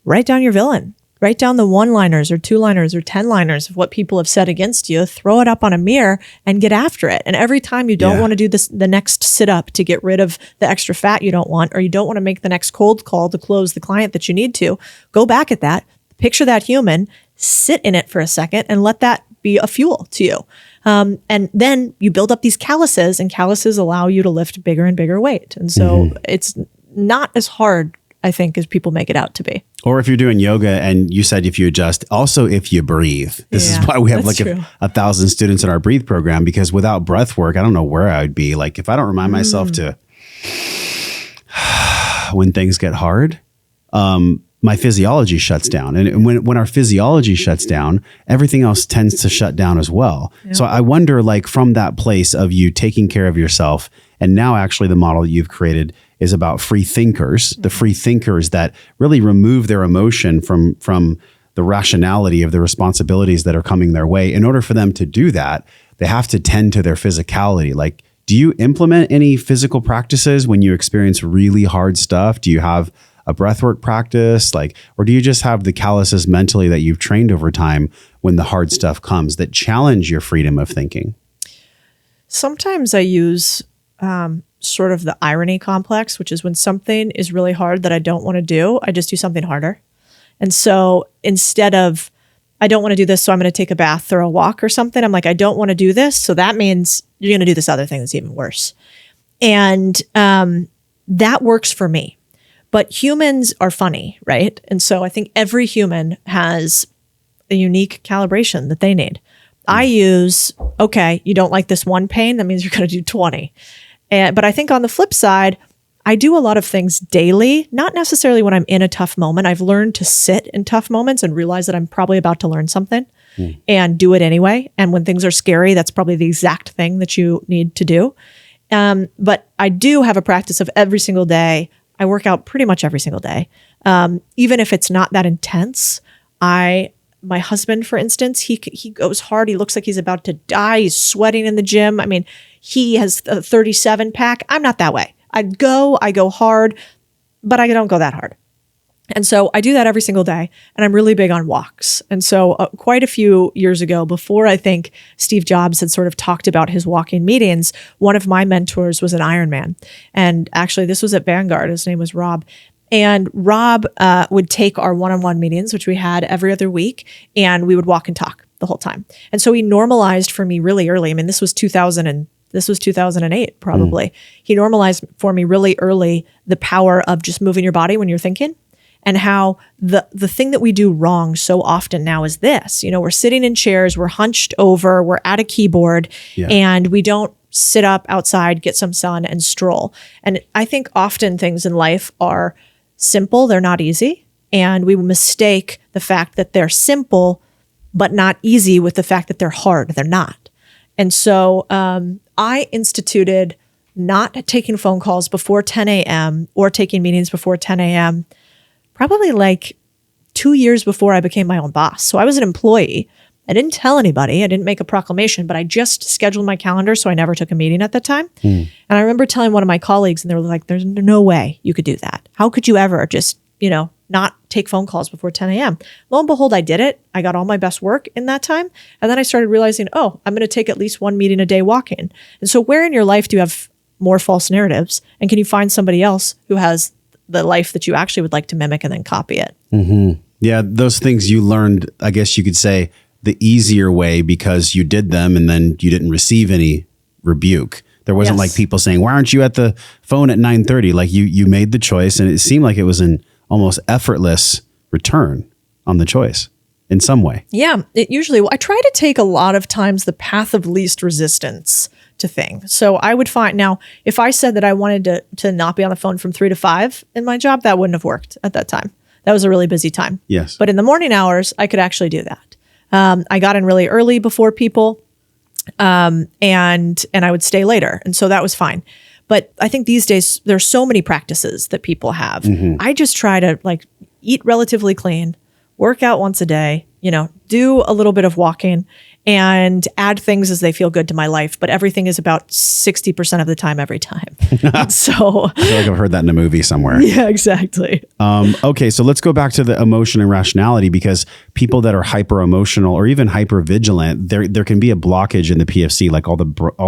write down your villain. Write down the one-liners or two-liners or 10-liners of what people have said against you. Throw it up on a mirror and get after it. And every time you don't want to do the next sit-up to get rid of the extra fat you don't want, or you don't want to make the next cold call to close the client that you need to, go back at that, picture that human, sit in it for a second, and let that be a fuel to you. And then you build up these calluses, and calluses allow you to lift bigger and bigger weight. And so it's not as hard, I think, as people make it out to be. Or if you're doing yoga and you said if you adjust, also if you breathe. This is why we have like 1,000 students in our breathe program, because without breath work, I don't know where I would be. Like if I don't remind myself to, when things get hard, my physiology shuts down. And when our physiology shuts down, everything else tends to shut down as well. Yeah. So I wonder, like, from that place of you taking care of yourself, and now actually the model that you've created is about free thinkers, the free thinkers that really remove their emotion from the rationality of the responsibilities that are coming their way. In order for them to do that, they have to tend to their physicality. Like, do you implement any physical practices when you experience really hard stuff? Do you have a breathwork practice, or do you just have the calluses mentally that you've trained over time when the hard stuff comes that challenge your freedom of thinking? Sometimes I use sort of the irony complex, which is when something is really hard that I don't want to do, I just do something harder. And so instead of, I don't want to do this, so I'm going to take a bath or a walk or something, I'm like, I don't want to do this, so that means you're going to do this other thing that's even worse. And that works for me. But humans are funny, right? And so I think every human has a unique calibration that they need. I use, okay, you don't like this one pain, that means you're going to do 20. But I think on the flip side, I do a lot of things daily, not necessarily when I'm in a tough moment. I've learned to sit in tough moments and realize that I'm probably about to learn something and do it anyway. And when things are scary, that's probably the exact thing that you need to do. But I do have a practice of every single day. I work out pretty much every single day. Even if it's not that intense, my husband, for instance, he goes hard. He looks like he's about to die. He's sweating in the gym. I mean, he has a 37 pack. I'm not that way. I go hard, but I don't go that hard. And so I do that every single day, and I'm really big on walks. And so quite a few years ago, before I think Steve Jobs had sort of talked about his walking meetings, one of my mentors was an Ironman. And actually, this was at Vanguard. His name was Rob. And Rob would take our one-on-one meetings, which we had every other week, and we would walk and talk the whole time. And so he normalized for me really early. I mean, this was 2008, probably. He normalized for me really early the power of just moving your body when you're thinking. And how the thing that we do wrong so often now is this, we're sitting in chairs, we're hunched over, we're at a keyboard, and we don't sit up outside, get some sun, and stroll. And I think often things in life are simple, they're not easy. And we mistake the fact that they're simple, but not easy with the fact that they're hard. They're not. And so I instituted not taking phone calls before 10 a.m. or taking meetings before 10 a.m., probably like 2 years before I became my own boss. So I was an employee. I didn't tell anybody. I didn't make a proclamation, but I just scheduled my calendar, so I never took a meeting at that time. And I remember telling one of my colleagues, and they were like, there's no way you could do that. How could you ever just, not take phone calls before 10 a.m.? Lo and behold, I did it. I got all my best work in that time. And then I started realizing, I'm going to take at least one meeting a day walking. And so where in your life do you have more false narratives? And can you find somebody else who has the life that you actually would like to mimic and then copy it? Mm-hmm. Yeah, those things you learned, I guess you could say, the easier way because you did them and then you didn't receive any rebuke. There wasn't like people saying, why aren't you at the phone at 9:30? Like you made the choice, and it seemed like it was an almost effortless return on the choice. in some way. Yeah, it usually, I try to take a lot of times the path of least resistance to things. So I would find, now, if I said that I wanted to not be on the phone from 3 to 5 in my job, that wouldn't have worked at that time. That was a really busy time. Yes. But in the morning hours, I could actually do that. I got in really early before people, and I would stay later. And so that was fine. But I think these days, there's so many practices that people have. I just try to like eat relatively clean, work out once a day, do a little bit of walking, and add things as they feel good to my life. But everything is about 60% of the time every time. So I feel like I've heard that in a movie somewhere. Yeah, exactly. Okay, so let's go back to the emotion and rationality, because people that are hyper emotional or even hyper vigilant, there can be a blockage in the PFC, like all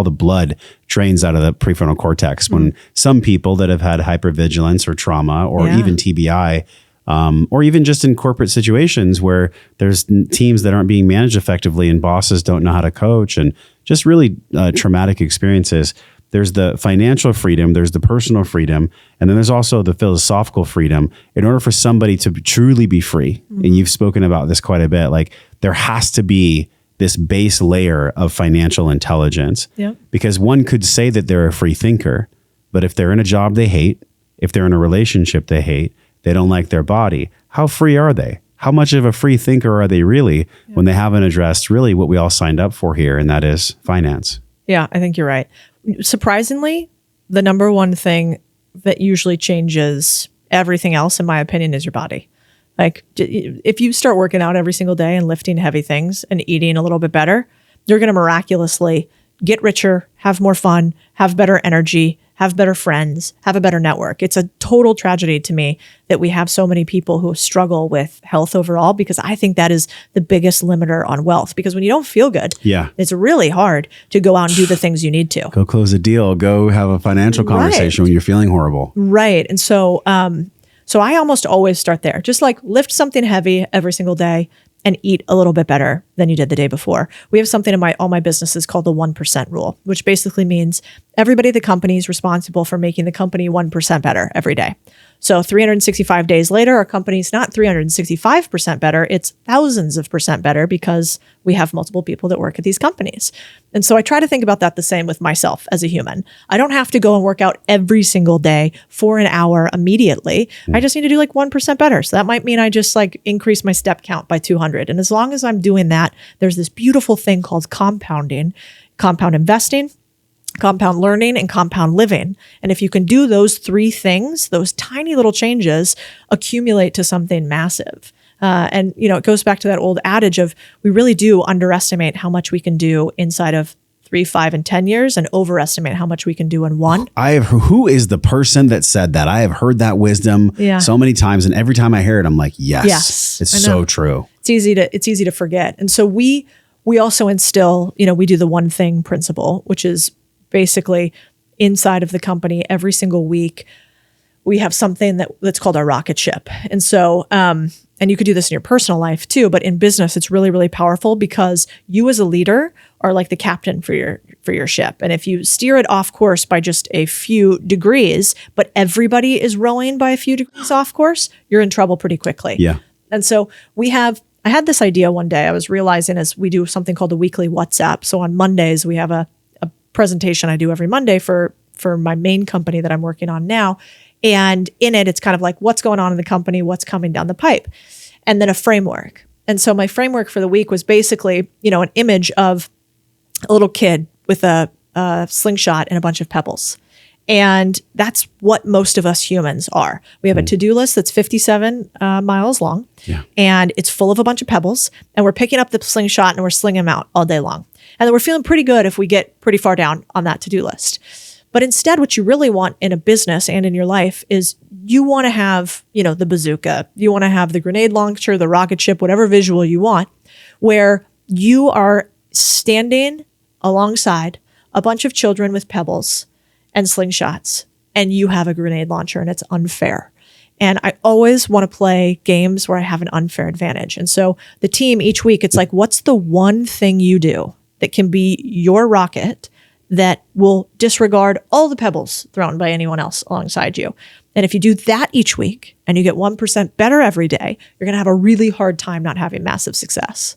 the blood drains out of the prefrontal cortex. When some people that have had hypervigilance or trauma or even TBI, or even just in corporate situations where there's teams that aren't being managed effectively and bosses don't know how to coach, and just really traumatic experiences. There's the financial freedom, there's the personal freedom, and then there's also the philosophical freedom. In order for somebody to truly be free, and you've spoken about this quite a bit, like there has to be this base layer of financial intelligence. Yeah. Because one could say that they're a free thinker, but if they're in a job they hate, if they're in a relationship they hate, they don't like their body, how free are they? How much of a free thinker are they really when they haven't addressed really what we all signed up for here, and that is finance? Yeah, I think you're right. Surprisingly, the number one thing that usually changes everything else, in my opinion, is your body. Like if you start working out every single day and lifting heavy things and eating a little bit better, you're going to miraculously get richer, have more fun, have better energy, have better friends, have a better network. It's a total tragedy to me that we have so many people who struggle with health overall, because I think that is the biggest limiter on wealth. Because when you don't feel good, it's really hard to go out and do the things you need to. Go close a deal, go have a financial conversation when you're feeling horrible. Right. And so, so I almost always start there. Just like lift something heavy every single day and eat a little bit better than you did the day before. We have something in all my businesses called the 1% rule, which basically means everybody at the company is responsible for making the company 1% better every day. So 365 days later, our company's not 365% better, it's thousands of percent better, because we have multiple people that work at these companies. And so I try to think about that the same with myself as a human. I don't have to go and work out every single day for an hour immediately. I just need to do like 1% better. So that might mean I just like increase my step count by 200. And as long as I'm doing that, there's this beautiful thing called compounding, compound investing, compound learning, and compound living. And if you can do those three things, those tiny little changes accumulate to something massive. And, it goes back to that old adage of we really do underestimate how much we can do inside of 3, 5, and 10 years, and overestimate how much we can do in one. Who is the person that said that? I have heard that wisdom so many times, and every time I hear it, I'm like, yes, it's so true. It's easy to forget. And so we also instill, we do the one thing principle, which is basically inside of the company every single week, we have something that's called our rocket ship. And so, and you could do this in your personal life too, but in business, it's really, really powerful, because you as a leader are like the captain for your ship. And if you steer it off course by just a few degrees, but everybody is rowing by a few degrees off course, you're in trouble pretty quickly. Yeah. And so I had this idea one day. I was realizing, as we do something called a weekly WhatsApp. So on Mondays, we have a presentation I do every Monday for my main company that I'm working on now. And in it, it's kind of like what's going on in the company, what's coming down the pipe, and then a framework. And so my framework for the week was basically, an image of a little kid with a slingshot and a bunch of pebbles. And that's what most of us humans are. We have a to-do list that's 57 miles long, and it's full of a bunch of pebbles, and we're picking up the slingshot and we're slinging them out all day long. And then we're feeling pretty good if we get pretty far down on that to-do list. But instead, what you really want in a business and in your life is you want to have, the bazooka, you want to have the grenade launcher, the rocket ship, whatever visual you want, where you are standing alongside a bunch of children with pebbles and slingshots, and you have a grenade launcher, and it's unfair. And I always want to play games where I have an unfair advantage. And so the team each week, it's like, what's the one thing you do that can be your rocket that will disregard all the pebbles thrown by anyone else alongside you. And if you do that each week and you get 1% better every day, you're going to have a really hard time not having massive success.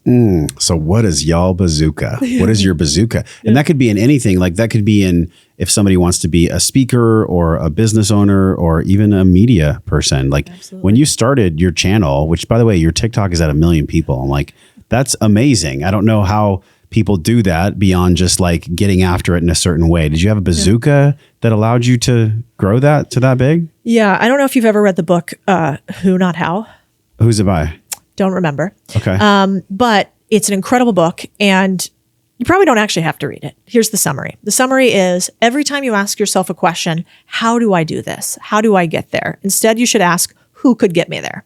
So what is y'all bazooka? What is your bazooka? And that could be in anything. Like that could be in if somebody wants to be a speaker or a business owner or even a media person. Like when you started your channel, which by the way, your TikTok is at 1 million people. I'm like, that's amazing. I don't know how people do that beyond just like getting after it in a certain way. Did you have a bazooka that allowed you to grow that to that big? Yeah. I don't know if you've ever read the book, Who Not How. Who's it by? Don't remember. Okay. But it's an incredible book and you probably don't actually have to read it. Here's the summary. The summary is every time you ask yourself a question, how do I do this? How do I get there? Instead, you should ask, who could get me there?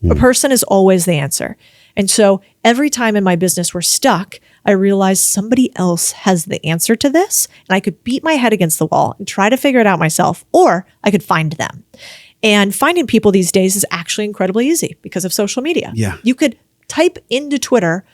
A person is always the answer. And so every time in my business we're stuck, I realized somebody else has the answer to this and I could beat my head against the wall and try to figure it out myself, or I could find them. And finding people these days is actually incredibly easy because of social media. Yeah. You could type into Twitter,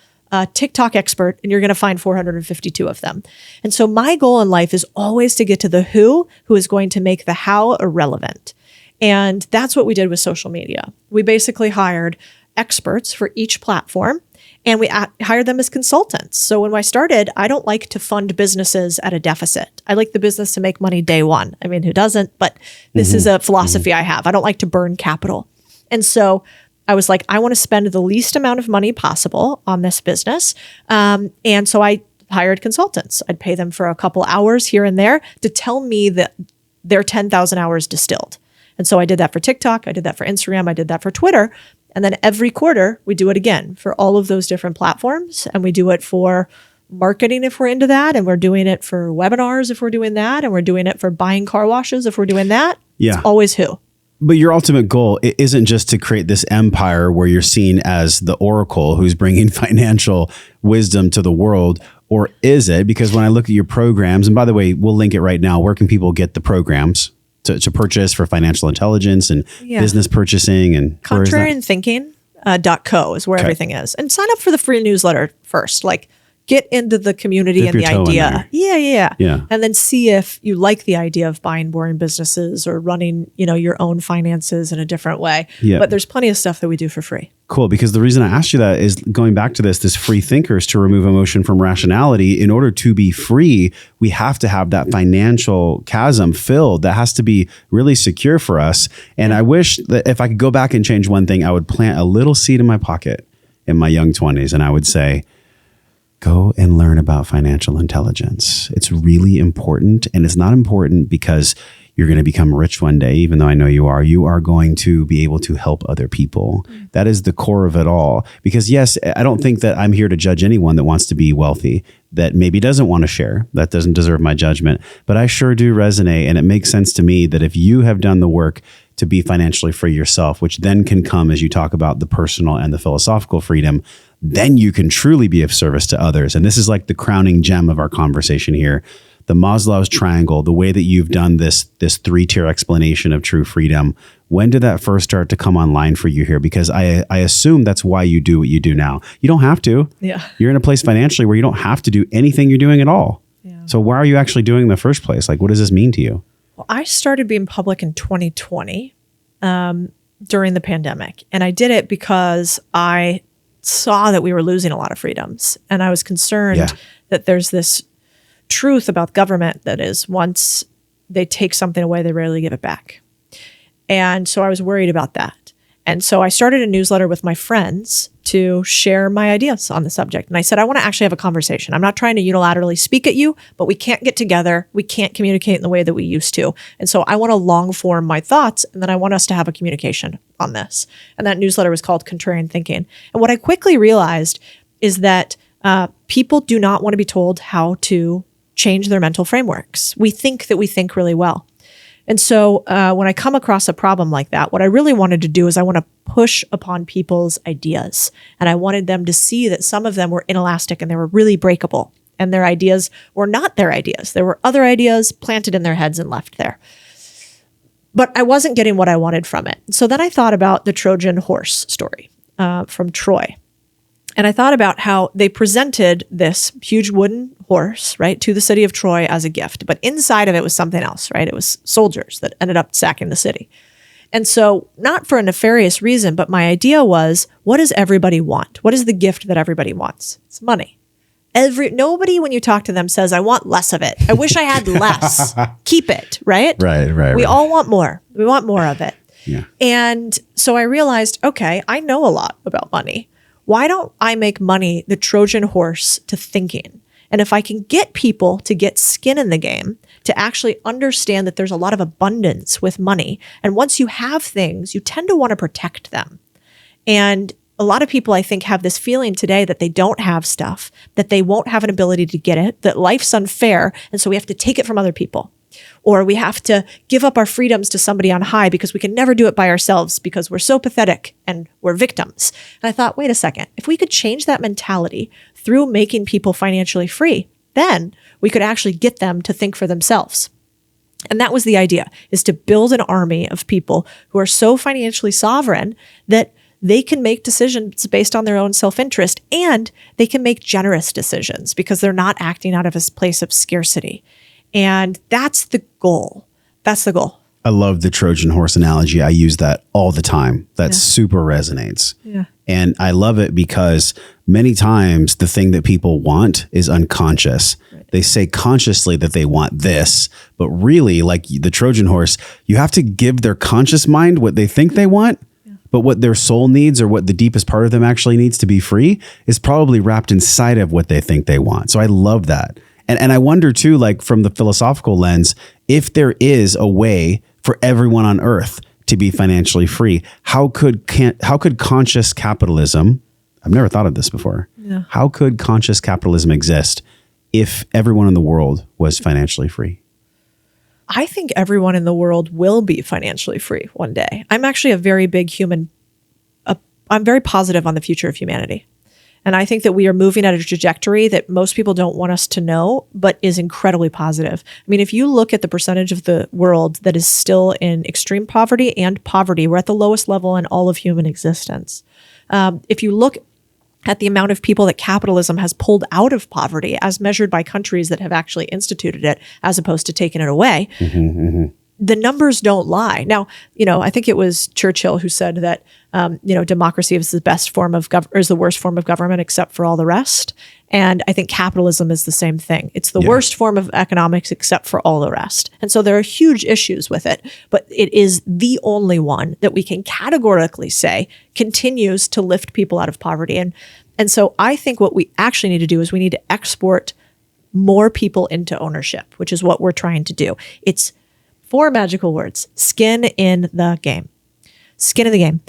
TikTok expert, and you're going to find 452 of them. And so my goal in life is always to get to the who is going to make the how irrelevant. And that's what we did with social media. We basically hired experts for each platform and we hired them as consultants. So when I started, I don't like to fund businesses at a deficit. I like the business to make money day one. I mean, who doesn't? But this is a philosophy I have. I don't like to burn capital. And so I was like, I want to spend the least amount of money possible on this business. And so I hired consultants. I'd pay them for a couple hours here and there to tell me that their 10,000 hours distilled. And so I did that for TikTok. I did that for Instagram. I did that for Twitter. And then every quarter, we do it again for all of those different platforms. And we do it for marketing if we're into that. And we're doing it for webinars if we're doing that. And we're doing it for buying car washes if we're doing that. Yeah. It's always who. But your ultimate goal isn't just to create this empire where you're seen as the oracle who's bringing financial wisdom to the world, or is it? Because when I look at your programs, and by the way, we'll link it right now. Where can people get the programs to purchase for financial intelligence and business purchasing? And contrarianthinking.co is where everything is. And sign up for the free newsletter first. Like get into the community and the idea. Yeah. And then see if you like the idea of buying boring businesses or running, your own finances in a different way. Yeah. But there's plenty of stuff that we do for free. Cool. Because the reason I asked you that is going back to this free thinkers to remove emotion from rationality. In order to be free, we have to have that financial chasm filled. That has to be really secure for us. And I wish that if I could go back and change one thing, I would plant a little seed in my pocket in my young 20s. And I would say, go and learn about financial intelligence. It's really important. And it's not important because you're going to become rich one day, even though I know you are. You are going to be able to help other people. That is the core of it all. Because yes, I don't think that I'm here to judge anyone that wants to be wealthy, that maybe doesn't want to share, that doesn't deserve my judgment. But I sure do resonate. And it makes sense to me that if you have done the work to be financially free yourself, which then can come as you talk about the personal and the philosophical freedom, then you can truly be of service to others. And this is like the crowning gem of our conversation here. The Maslow's triangle, the way that you've done this 3-tier explanation of true freedom. When did that first start to come online for you here? Because I assume that's why you do what you do now. You don't have to. Yeah. You're in a place financially where you don't have to do anything you're doing at all. Yeah. So why are you actually doing in the first place? Like, what does this mean to you? Well, I started being public in 2020 during the pandemic. And I did it because I saw that we were losing a lot of freedoms. And I was concerned that there's this truth about government that is once they take something away, they rarely give it back. And so I was worried about that. And so I started a newsletter with my friends to share my ideas on the subject. And I said, I want to actually have a conversation. I'm not trying to unilaterally speak at you, but we can't get together. We can't communicate in the way that we used to. And so I want to long form my thoughts, and then I want us to have a communication on this. And that newsletter was called Contrarian Thinking. And what I quickly realized is that people do not want to be told how to change their mental frameworks. We think that we think really well. And so when I come across a problem like that, what I really wanted to do is I want to push upon people's ideas. And I wanted them to see that some of them were inelastic and they were really breakable. And their ideas were not their ideas. There were other ideas planted in their heads and left there. But I wasn't getting what I wanted from it. So then I thought about the Trojan horse story from Troy. And I thought about how they presented this huge wooden horse, right, to the city of Troy as a gift. But inside of it was something else, right? It was soldiers that ended up sacking the city. And so not for a nefarious reason, but my idea was, what does everybody want? What is the gift that everybody wants? It's money. Nobody, when you talk to them, says, I want less of it. I wish I had less. Keep it, right? Right. We all want more. We want more of it. Yeah. And so I realized, okay, I know a lot about money. Why don't I make money the Trojan horse to thinking? And if I can get people to get skin in the game, to actually understand that there's a lot of abundance with money. And once you have things, you tend to want to protect them. And a lot of people, I think, have this feeling today that they don't have stuff, that they won't have an ability to get it, that life's unfair. And so we have to take it from other people. Or we have to give up our freedoms to somebody on high because we can never do it by ourselves because we're so pathetic and we're victims. And I thought, wait a second, if we could change that mentality through making people financially free, then we could actually get them to think for themselves. And that was the idea, is to build an army of people who are so financially sovereign that they can make decisions based on their own self-interest, and they can make generous decisions because they're not acting out of a place of scarcity. And that's the goal. That's the goal. I love the Trojan horse analogy. I use that all the time. That super resonates. Yeah. And I love it because many times the thing that people want is unconscious. Right. They say consciously that they want this, but really, like the Trojan horse, you have to give their conscious mind what they think they want. But what their soul needs, or what the deepest part of them actually needs to be free, is probably wrapped inside of what they think they want. So I love that. And I wonder too, like from the philosophical lens, if there is a way for everyone on earth to be financially free, how could conscious capitalism, I've never thought of this before. Yeah. How could conscious capitalism exist if everyone in the world was financially free? I think everyone in the world will be financially free one day. I'm actually a very big I'm very positive on the future of humanity. And I think that we are moving at a trajectory that most people don't want us to know, but is incredibly positive. I mean, if you look at the percentage of the world that is still in extreme poverty and poverty, we're at the lowest level in all of human existence. If you look at the amount of people that capitalism has pulled out of poverty as measured by countries that have actually instituted it as opposed to taking it away, the numbers don't lie. Now, I think it was Churchill who said that, democracy is the best form of is the worst form of government except for all the rest. And I think capitalism is the same thing. It's the worst form of economics except for all the rest. And so there are huge issues with it, but it is the only one that we can categorically say continues to lift people out of poverty. And so I think what we actually need to do is we need to export more people into ownership, which is what we're trying to do. It's 4 magical words: skin in the game. Skin in the game.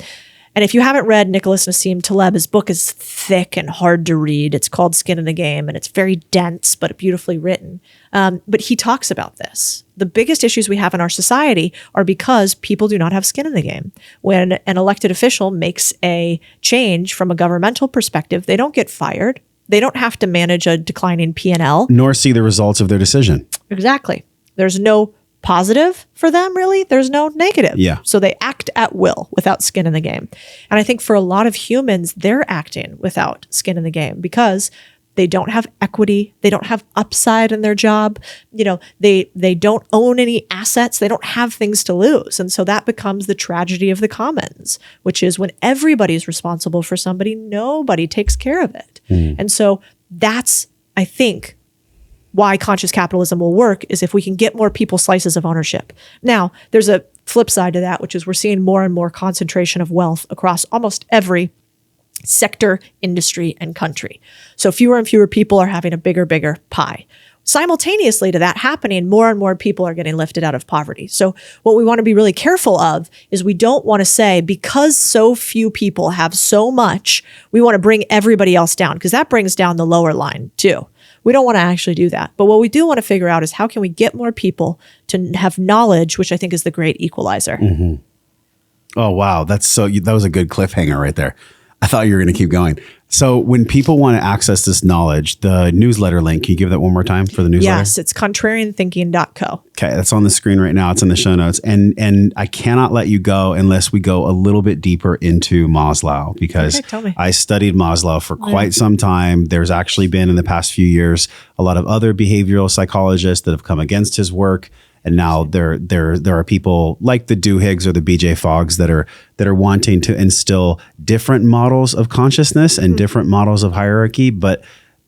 And if you haven't read Nicholas Nassim Taleb, his book is thick and hard to read. It's called Skin in the Game, and it's very dense, but beautifully written. But he talks about this. The biggest issues we have in our society are because people do not have skin in the game. When an elected official makes a change from a governmental perspective, they don't get fired. They don't have to manage a declining P&L. Nor see the results of their decision. Exactly. There's no positive for them, really. There's no negative. Yeah. So they act at will without skin in the game. And I think for a lot of humans, they're acting without skin in the game because they don't have equity. They don't have upside in their job. They don't own any assets. They don't have things to lose. And so that becomes the tragedy of the commons, which is when everybody's responsible for somebody, nobody takes care of it. And so that's, I think, why conscious capitalism will work, is if we can get more people slices of ownership. Now, there's a flip side to that, which is we're seeing more and more concentration of wealth across almost every sector, industry, and country. So fewer and fewer people are having a bigger pie. Simultaneously to that happening, more and more people are getting lifted out of poverty. So what we want to be really careful of is we don't want to say, because so few people have so much, we want to bring everybody else down, because that brings down the lower line too. We don't want to actually do that. But what we do want to figure out is how can we get more people to have knowledge, which I think is the great equalizer. Oh, wow. That was a good cliffhanger right there. I thought you were going to keep going. So when people want to access this knowledge, the newsletter link, can you give that one more time for the newsletter? Yes, it's contrarianthinking.co. Okay, that's on the screen right now. It's in the show notes. And I cannot let you go unless we go a little bit deeper into Maslow, because Okay, tell me. I studied Maslow for quite some time. There's actually been in the past few years a lot of other behavioral psychologists that have come against his work. And now there are people like the Duhiggs or the BJ Foggs that are wanting to instill different models of consciousness and different models of hierarchy. But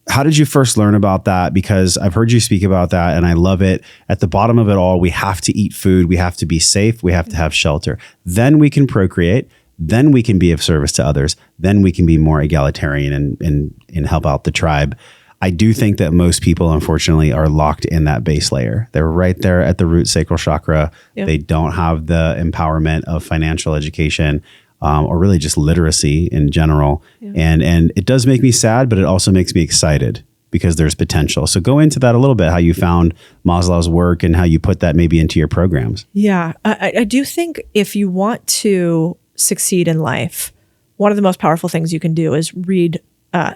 how did you first learn about that? Because I've heard you speak about that and I love it. At the bottom of it all, we have to eat food. We have to be safe. We have to have shelter. Then we can procreate. Then we can be of service to others. Then we can be more egalitarian and help out the tribe. I do think that most people, unfortunately, are locked in that base layer. They're right there at the root sacral chakra. Yep. They don't have the empowerment of financial education or really just literacy in general. Yep. And it does make me sad, but it also makes me excited because there's potential. So go into that a little bit, how you found Maslow's work and how you put that maybe into your programs. Yeah, I do think if you want to succeed in life, one of the most powerful things you can do is read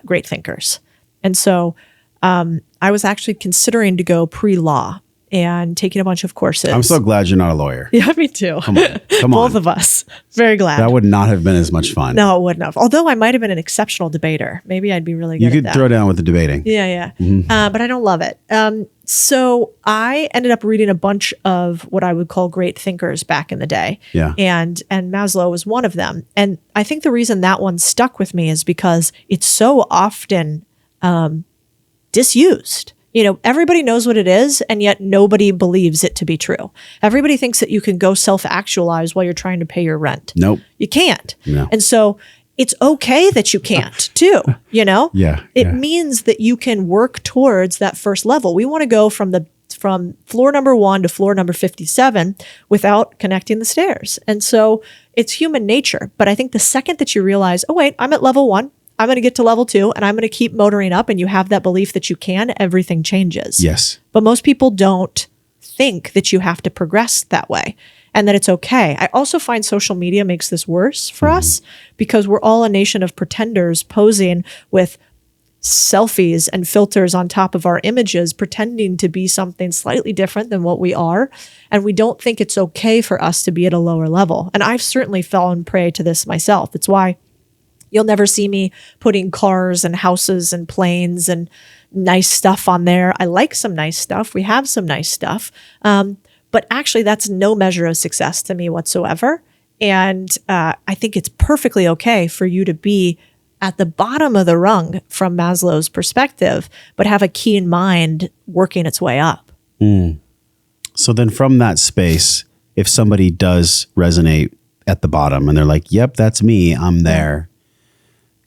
great thinkers. And so I was actually considering to go pre-law and taking a bunch of courses. I'm so glad you're not a lawyer. Yeah, me too. Come on. Both of us. Very glad. That would not have been as much fun. No, it wouldn't have. Although I might have been an exceptional debater. Maybe I'd be really good You at could that. throw down with the debating. Yeah. But I don't love it. So I ended up reading a bunch of what I would call great thinkers back in the day. Yeah. And Maslow was one of them. And I think the reason that one stuck with me is because it's so often disused. You know, everybody knows what it is, and yet nobody believes it to be true. Everybody thinks that you can go self-actualize while you're trying to pay your rent. Nope. You can't. No. And so it's okay that you can't too, you know? Yeah. It means that you can work towards that first level. We want to go from floor number 1 to floor number 57 without connecting the stairs. And so it's human nature. But I think the second that you realize, oh wait, I'm at level 1, I'm going to get to level 2 and I'm going to keep motoring up, and you have that belief that you can, everything changes. Yes. But most people don't think that you have to progress that way and that it's okay. I also find social media makes this worse for us because we're all a nation of pretenders posing with selfies and filters on top of our images, pretending to be something slightly different than what we are. And we don't think it's okay for us to be at a lower level. And I've certainly fallen prey to this myself. It's why you'll never see me putting cars and houses and planes and nice stuff on there. I like some nice stuff. We have some nice stuff. But actually, that's no measure of success to me whatsoever. And I think it's perfectly okay for you to be at the bottom of the rung from Maslow's perspective, but have a keen mind working its way up. So then from that space, if somebody does resonate at the bottom and they're like, yep, that's me, I'm there.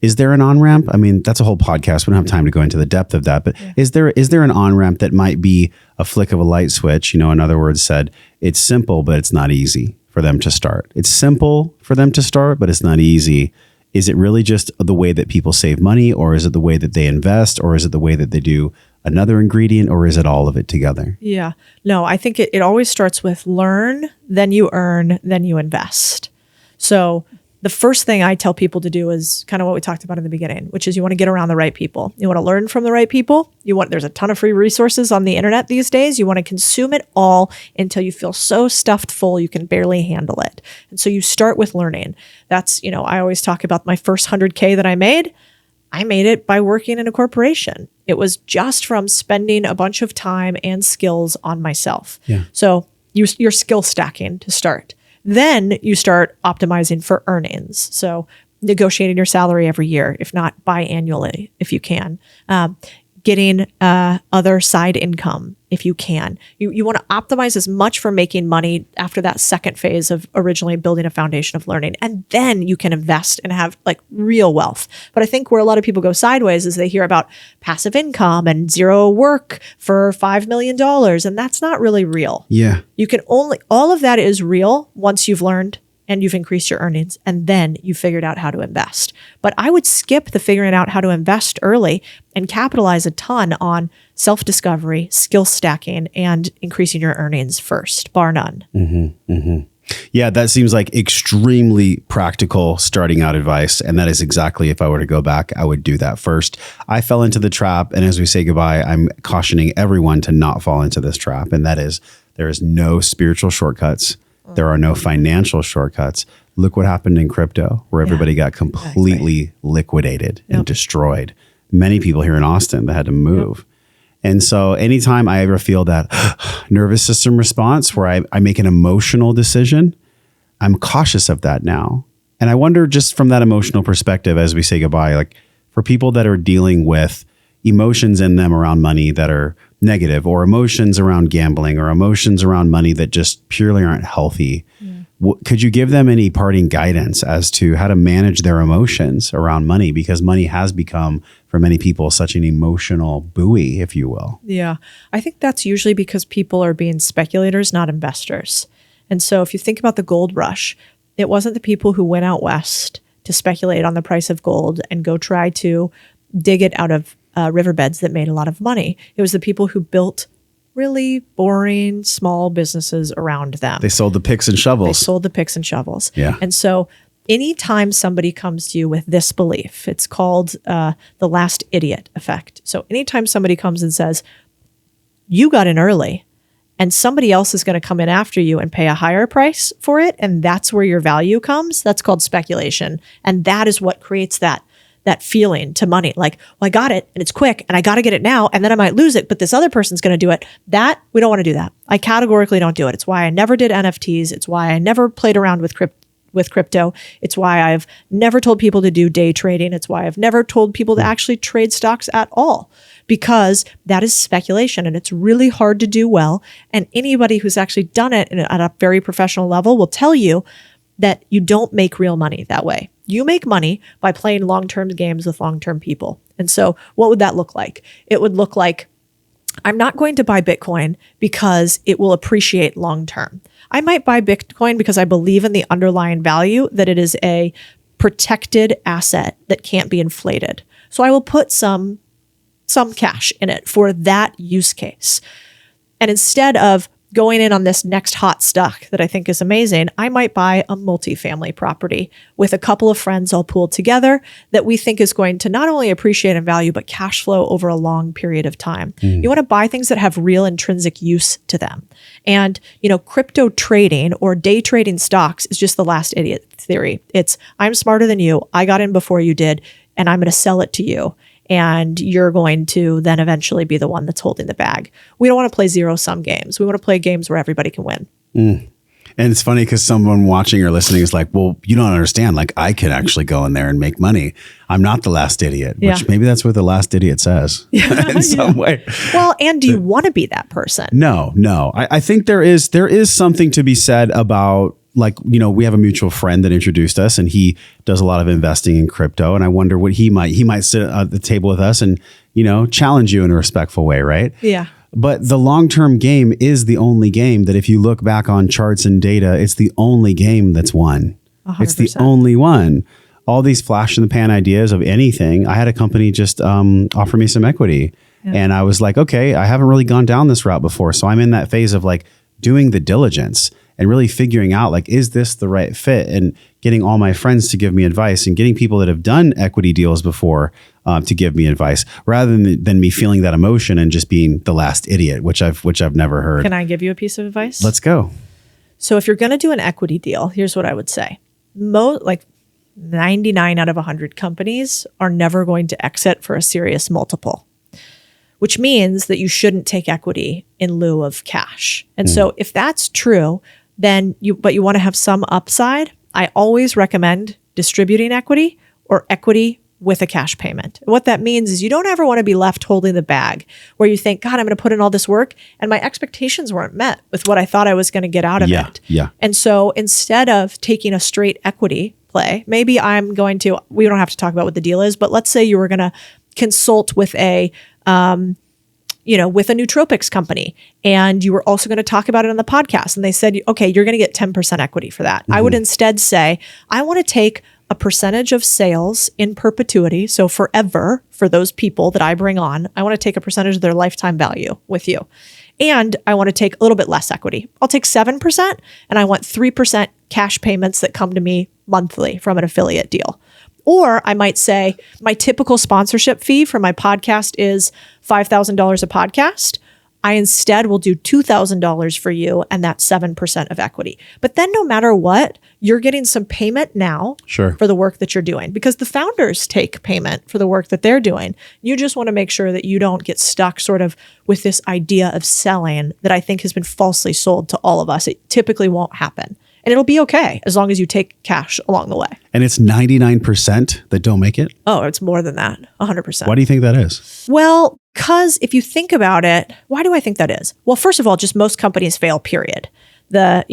Is there an on-ramp? I mean, that's a whole podcast. We don't have time to go into the depth of that, but is there an on-ramp that might be a flick of a light switch? You know, in other words said, it's simple, but it's not easy for them to start. It's simple for them to start, but it's not easy. Is it really just the way that people save money, or is it the way that they invest, or is it the way that they do another ingredient, or is it all of it together? Yeah. No, I think it always starts with learn, then you earn, then you invest. So the first thing I tell people to do is kind of what we talked about in the beginning, which is you want to get around the right people. You want to learn from the right people. There's a ton of free resources on the internet these days. You want to consume it all until you feel so stuffed full you can barely handle it. And so you start with learning. That's, I always talk about my first 100K that I made it by working in a corporation. It was just from spending a bunch of time and skills on myself. Yeah. So you're skill stacking to start. Then you start optimizing for earnings. So negotiating your salary every year, if not biannually, if you can. Getting other side income, if you can. You want to optimize as much for making money after that second phase of originally building a foundation of learning. And then you can invest and have like real wealth. But I think where a lot of people go sideways is they hear about passive income and zero work for $5 million. And that's not really real. Yeah. All of that is real once you've learned and you've increased your earnings, and then you figured out how to invest. But I would skip the figuring out how to invest early and capitalize a ton on self-discovery, skill stacking, and increasing your earnings first, bar none. Yeah, that seems like extremely practical starting out advice. And that is exactly, if I were to go back, I would do that first. I fell into the trap. And as we say goodbye, I'm cautioning everyone to not fall into this trap. And that is, there is no spiritual shortcuts. There are no financial shortcuts. Look what happened in crypto, where everybody got completely liquidated and destroyed. Many people here in Austin that had to move. And so anytime I ever feel that nervous system response where I make an emotional decision, I'm cautious of that now. And I wonder, just from that emotional perspective, as we say goodbye, like for people that are dealing with emotions in them around money that are negative, or emotions around gambling, or emotions around money that just purely aren't healthy, could you give them any parting guidance as to how to manage their emotions around money? Because money has become, for many people, such an emotional buoy, if you will. Yeah. I think that's usually because people are being speculators, not investors. And so if you think about the gold rush, it wasn't the people who went out west to speculate on the price of gold and go try to dig it out of riverbeds that made a lot of money. It was the people who built really boring small businesses around them. They sold the picks and shovels. Yeah. And so anytime somebody comes to you with this belief, it's called the last idiot effect. So anytime somebody comes and says, you got in early and somebody else is going to come in after you and pay a higher price for it, and that's where your value comes, that's called speculation. And that is what creates that feeling to money. Like, well, I got it and it's quick and I got to get it now and then I might lose it, but this other person's going to do it. That, we don't want to do that. I categorically don't do it. It's why I never did NFTs. It's why I never played around with crypto. It's why I've never told people to do day trading. It's why I've never told people to actually trade stocks at all, because that is speculation and it's really hard to do well. And anybody who's actually done it at a very professional level will tell you that you don't make real money that way. You make money by playing long-term games with long-term people. And so what would that look like? It would look like, I'm not going to buy Bitcoin because it will appreciate long-term. I might buy Bitcoin because I believe in the underlying value, that it is a protected asset that can't be inflated. So I will put some cash in it for that use case. And instead of going in on this next hot stock that I think is amazing, I might buy a multifamily property with a couple of friends all pooled together that we think is going to not only appreciate in value, but cash flow over a long period of time. You want to buy things that have real intrinsic use to them. And, crypto trading or day trading stocks is just the last idiot theory. It's, I'm smarter than you. I got in before you did, and I'm going to sell it to you. And you're going to then eventually be the one that's holding the bag. We don't want to play zero-sum games. We want to play games where everybody can win. And it's funny because someone watching or listening is like, well, you don't understand. Like, I can actually go in there and make money. I'm not the last idiot, which maybe that's what the last idiot says in some way. Well, and do you want to be that person? No. I think there is something to be said about, like, we have a mutual friend that introduced us, and he does a lot of investing in crypto. And I wonder what he might sit at the table with us and, challenge you in a respectful way. Right. Yeah. But the long-term game is the only game that, if you look back on charts and data, it's the only game that's won. 100%. It's the only one. All these flash in the pan ideas of anything. I had a company just offer me some equity. Yeah. And I was like, okay, I haven't really gone down this route before. So I'm in that phase of like doing the diligence and really figuring out, like, is this the right fit? And getting all my friends to give me advice, and getting people that have done equity deals before to give me advice, rather than me feeling that emotion and just being the last idiot, which I've never heard. Can I give you a piece of advice? Let's go. So if you're going to do an equity deal, here's what I would say. 99 out of 100 companies are never going to exit for a serious multiple, which means that you shouldn't take equity in lieu of cash. And so if that's true, then you want to have some upside, I always recommend distributing equity or equity with a cash payment. What that means is you don't ever want to be left holding the bag where you think, God, I'm going to put in all this work and my expectations weren't met with what I thought I was going to get out of it. Yeah. And so instead of taking a straight equity play, maybe we don't have to talk about what the deal is, but let's say you were going to consult with with a nootropics company, and you were also going to talk about it on the podcast, and they said, okay, you're going to get 10% equity for that. I would instead say, I want to take a percentage of sales in perpetuity. So forever, for those people that I bring on, I want to take a percentage of their lifetime value with you. And I want to take a little bit less equity. I'll take 7% and I want 3% cash payments that come to me monthly from an affiliate deal. Or I might say my typical sponsorship fee for my podcast is $5,000 a podcast. I instead will do $2,000 for you, and that's 7% of equity. But then no matter what, you're getting some payment now for the work that you're doing, because the founders take payment for the work that they're doing. You just want to make sure that you don't get stuck sort of with this idea of selling that I think has been falsely sold to all of us. It typically won't happen. And it'll be okay as long as you take cash along the way. And it's 99% that don't make it? Oh, it's more than that, 100%. Why do you think that is? Well, because if you think about it, why do I think that is? Well, first of all, just most companies fail, period. The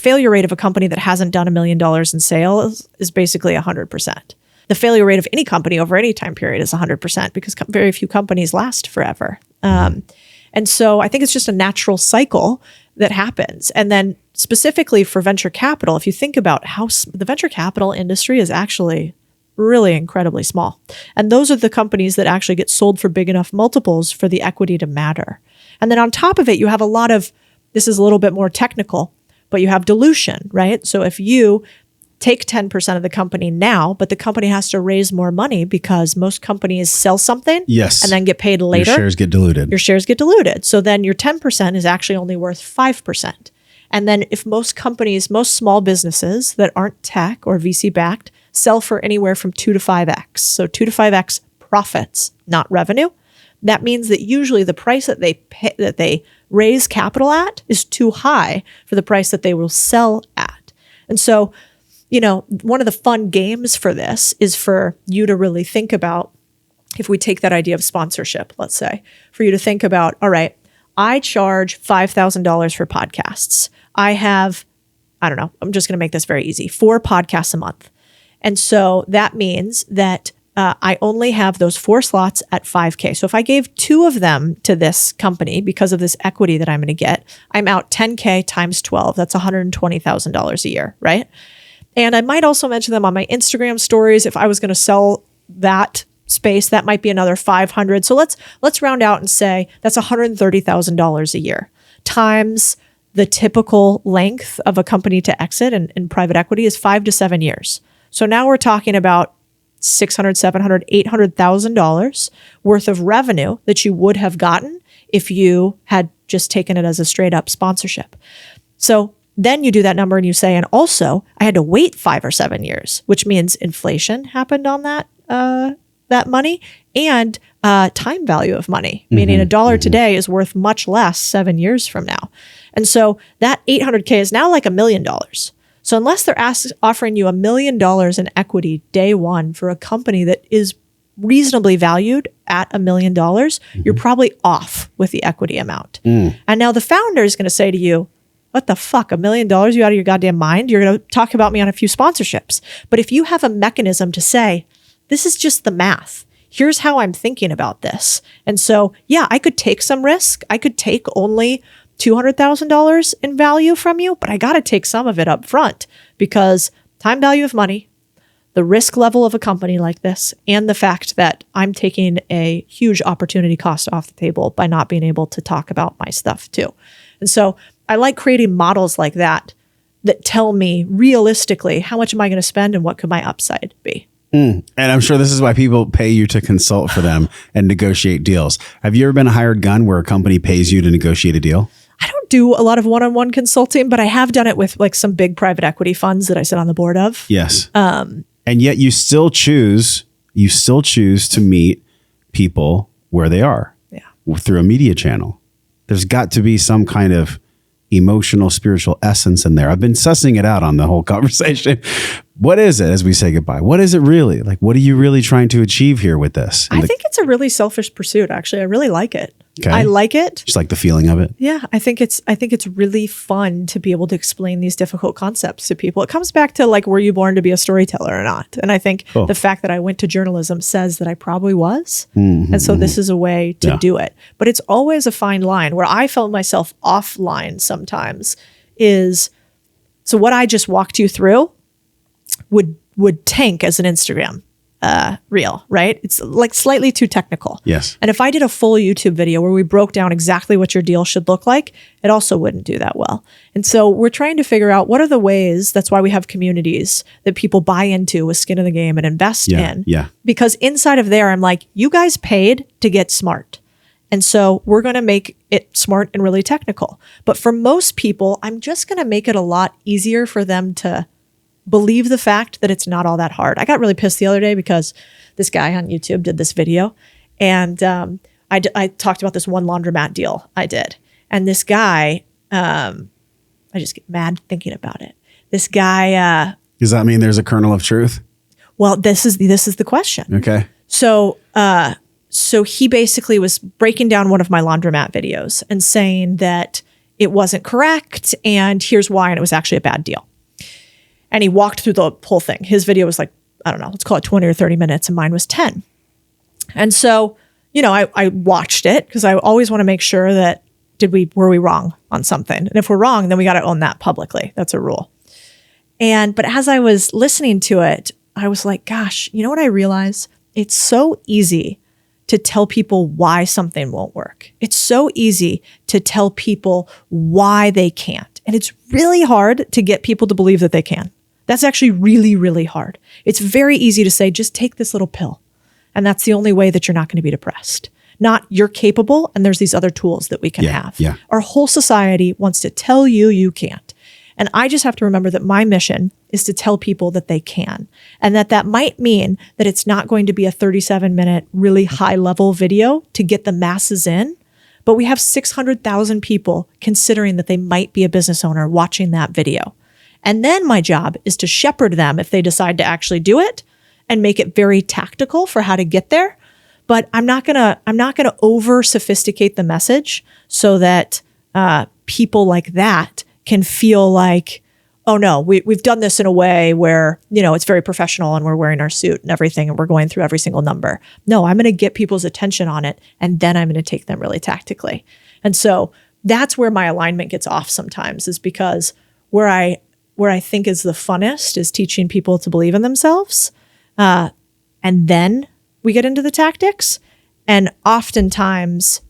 failure rate of a company that hasn't done $1 million in sales is basically 100%. The failure rate of any company over any time period is 100% because very few companies last forever. And so I think it's just a natural cycle that happens. And then specifically for venture capital, if you think about how the venture capital industry is actually really incredibly small. And those are the companies that actually get sold for big enough multiples for the equity to matter. And then on top of it, you have a lot of, this is a little bit more technical, but you have dilution, right? So if you take 10% of the company now, but the company has to raise more money because most companies sell something and then get paid later. Your shares get diluted. Your shares get diluted. So then your 10% is actually only worth 5%. And then if most companies, most small businesses that aren't tech or VC backed sell for anywhere from 2 to 5x. So 2 to 5x profits, not revenue. That means that usually the price that they pay, that they raise capital at is too high for the price that they will sell at. And so, one of the fun games for this is for you to really think about, if we take that idea of sponsorship, let's say, for you to think about, all right, I charge $5,000 for podcasts. I have, I'm just going to make this very easy, 4 podcasts a month. And so that means that I only have those 4 slots at $5,000. So if I gave 2 of them to this company because of this equity that I'm going to get, I'm out $10,000 times 12. That's $120,000 a year, right? And I might also mention them on my Instagram stories. If I was going to sell that space, that might be another $500. So let's round out and say that's $130,000 a year times the typical length of a company to exit in private equity is 5 to 7 years. So now we're talking about $600,000, $700,000, $800,000 worth of revenue that you would have gotten if you had just taken it as a straight up sponsorship. So then you do that number and you say, and also I had to wait 5 or 7 years, which means inflation happened on that money and time value of money, meaning a dollar today is worth much less 7 years from now. And so that $800,000 is now like $1 million. So unless they're offering you $1 million in equity day one for a company that is reasonably valued at $1 million, you're probably off with the equity amount. And now the founder is going to say to you, what the fuck, $1 million? You out of your goddamn mind? You're going to talk about me on a few sponsorships. But if you have a mechanism to say, this is just the math. Here's how I'm thinking about this. And so, yeah, I could take some risk. I could take only $200,000 in value from you, but I got to take some of it up front because time value of money, the risk level of a company like this, and the fact that I'm taking a huge opportunity cost off the table by not being able to talk about my stuff too. And so I like creating models like that tell me realistically, how much am I going to spend and what could my upside be? And I'm sure this is why people pay you to consult for them and negotiate deals. Have you ever been a hired gun where a company pays you to negotiate a deal? I don't do a lot of one-on-one consulting, but I have done it with like some big private equity funds that I sit on the board of. Yes. And yet you still choose to meet people where they are through a media channel. There's got to be some kind of emotional, spiritual essence in there. I've been sussing it out on the whole conversation. What is it as we say goodbye? What is it really? Like, what are you really trying to achieve here with this? I think it's a really selfish pursuit, actually. I really like it. Okay. I like it. Just like the feeling of it. Yeah, I think it's really fun to be able to explain these difficult concepts to people. It comes back to like, were you born to be a storyteller or not? And I think the fact that I went to journalism says that I probably was. And so this is a way to do it. But it's always a fine line. Where I felt myself offline sometimes is, so what I just walked you through would tank as an Instagram real, right? It's like slightly too technical. Yes. And if I did a full YouTube video where we broke down exactly what your deal should look like, it also wouldn't do that well. And so we're trying to figure out what are the ways, that's why we have communities that people buy into with skin in the game and invest in. Yeah. Because inside of there, I'm like, you guys paid to get smart. And so we're going to make it smart and really technical. But for most people, I'm just going to make it a lot easier for them to believe the fact that it's not all that hard. I got really pissed the other day because this guy on YouTube did this video, and I talked about this one laundromat deal I did. And this guy, I just get mad thinking about it. This guy... Does that mean there's a kernel of truth? Well, this is the question. Okay. So he basically was breaking down one of my laundromat videos and saying that it wasn't correct, and here's why, and it was actually a bad deal. And he walked through the whole thing. His video was like, I don't know, let's call it 20 or 30 minutes, and mine was 10. And so, I watched it because I always want to make sure that were we wrong on something? And if we're wrong, then we got to own that publicly. That's a rule. But as I was listening to it, I was like, gosh, you know what I realized? It's so easy to tell people why something won't work. It's so easy to tell people why they can't. And it's really hard to get people to believe that they can. That's actually really, really hard. It's very easy to say, just take this little pill. And that's the only way that you're not going to be depressed. Not you're capable and there's these other tools that we can have. Yeah. Our whole society wants to tell you you can't. And I just have to remember that my mission is to tell people that they can. And that might mean that it's not going to be a 37-minute, really high-level video to get the masses in. But we have 600,000 people considering that they might be a business owner watching that video. And then my job is to shepherd them if they decide to actually do it and make it very tactical for how to get there. But I'm not gonna over sophisticate the message so that people like that can feel like, oh no, we've done this in a way where, it's very professional and we're wearing our suit and everything and we're going through every single number. No, I'm going to get people's attention on it and then I'm going to take them really tactically. And so that's where my alignment gets off sometimes, is because where I think is the funnest is teaching people to believe in themselves. And then we get into the tactics. And oftentimes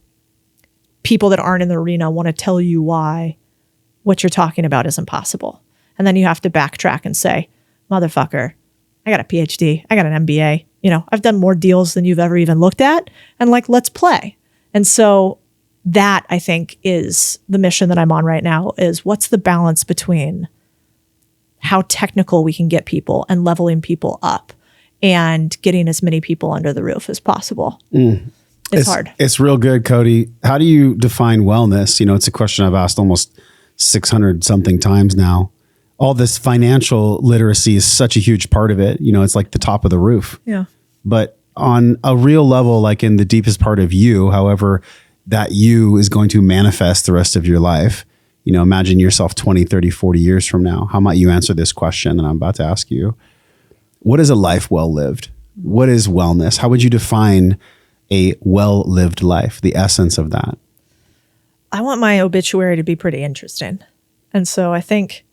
people that aren't in the arena want to tell you why what you're talking about is impossible. And then you have to backtrack and say, motherfucker, I got a PhD, I got an MBA, I've done more deals than you've ever even looked at. And let's play. And so that, I think, is the mission that I'm on right now, is what's the balance between how technical we can get people and leveling people up and getting as many people under the roof as possible. It's hard. It's real good, Codie. How do you define wellness? It's a question I've asked almost 600 something times now. All this financial literacy is such a huge part of it. It's like the top of the roof. Yeah. But on a real level, like in the deepest part of you, however that you is going to manifest the rest of your life, imagine yourself 20, 30, 40 years from now. How might you answer this question that I'm about to ask you? What is a life well lived? What is wellness? How would you define a well-lived life, the essence of that? I want my obituary to be pretty interesting. And so I think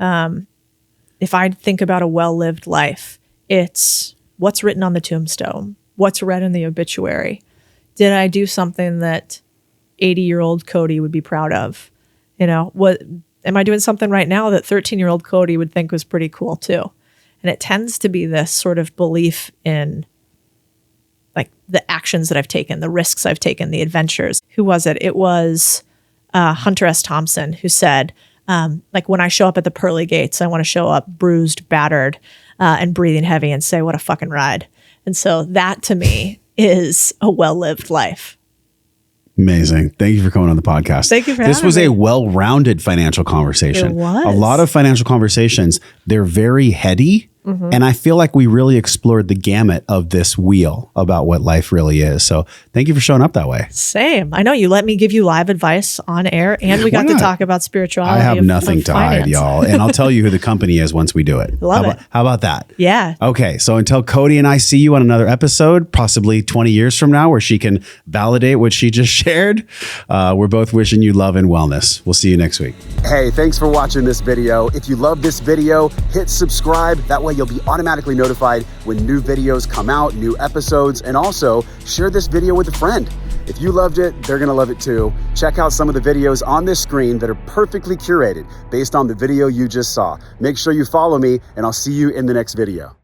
if I think about a well-lived life, it's what's written on the tombstone, what's read in the obituary. Did I do something that 80-year-old Codie would be proud of? What am I doing something right now that 13-year-old Codie would think was pretty cool too? And it tends to be this sort of belief in like the actions that I've taken, the risks I've taken, the adventures. Who was it? It was Hunter S. Thompson who said, when I show up at the pearly gates, I want to show up bruised, battered, and breathing heavy and say, what a fucking ride. And so that to me is a well-lived life. Amazing. Thank you for coming on the podcast. Thank you for having me. This was a well-rounded financial conversation. It was. A lot of financial conversations, they're very heady. Mm-hmm. And I feel like we really explored the gamut of this wheel about what life really is. So thank you for showing up that way. Same. I know you let me give you live advice on air, and we got to talk about spirituality. I have nothing to hide, y'all. And I'll tell you who the company is once we do it. Love it. How about that? Yeah. Okay. So until Codie and I see you on another episode, possibly 20 years from now, where she can validate what she just shared, we're both wishing you love and wellness. We'll see you next week. Hey, thanks for watching this video. If you love this video, hit subscribe. That way you'll be automatically notified when new videos come out, new episodes, and also share this video with a friend. If you loved it, they're gonna love it too. Check out some of the videos on this screen that are perfectly curated based on the video you just saw. Make sure you follow me, and I'll see you in the next video.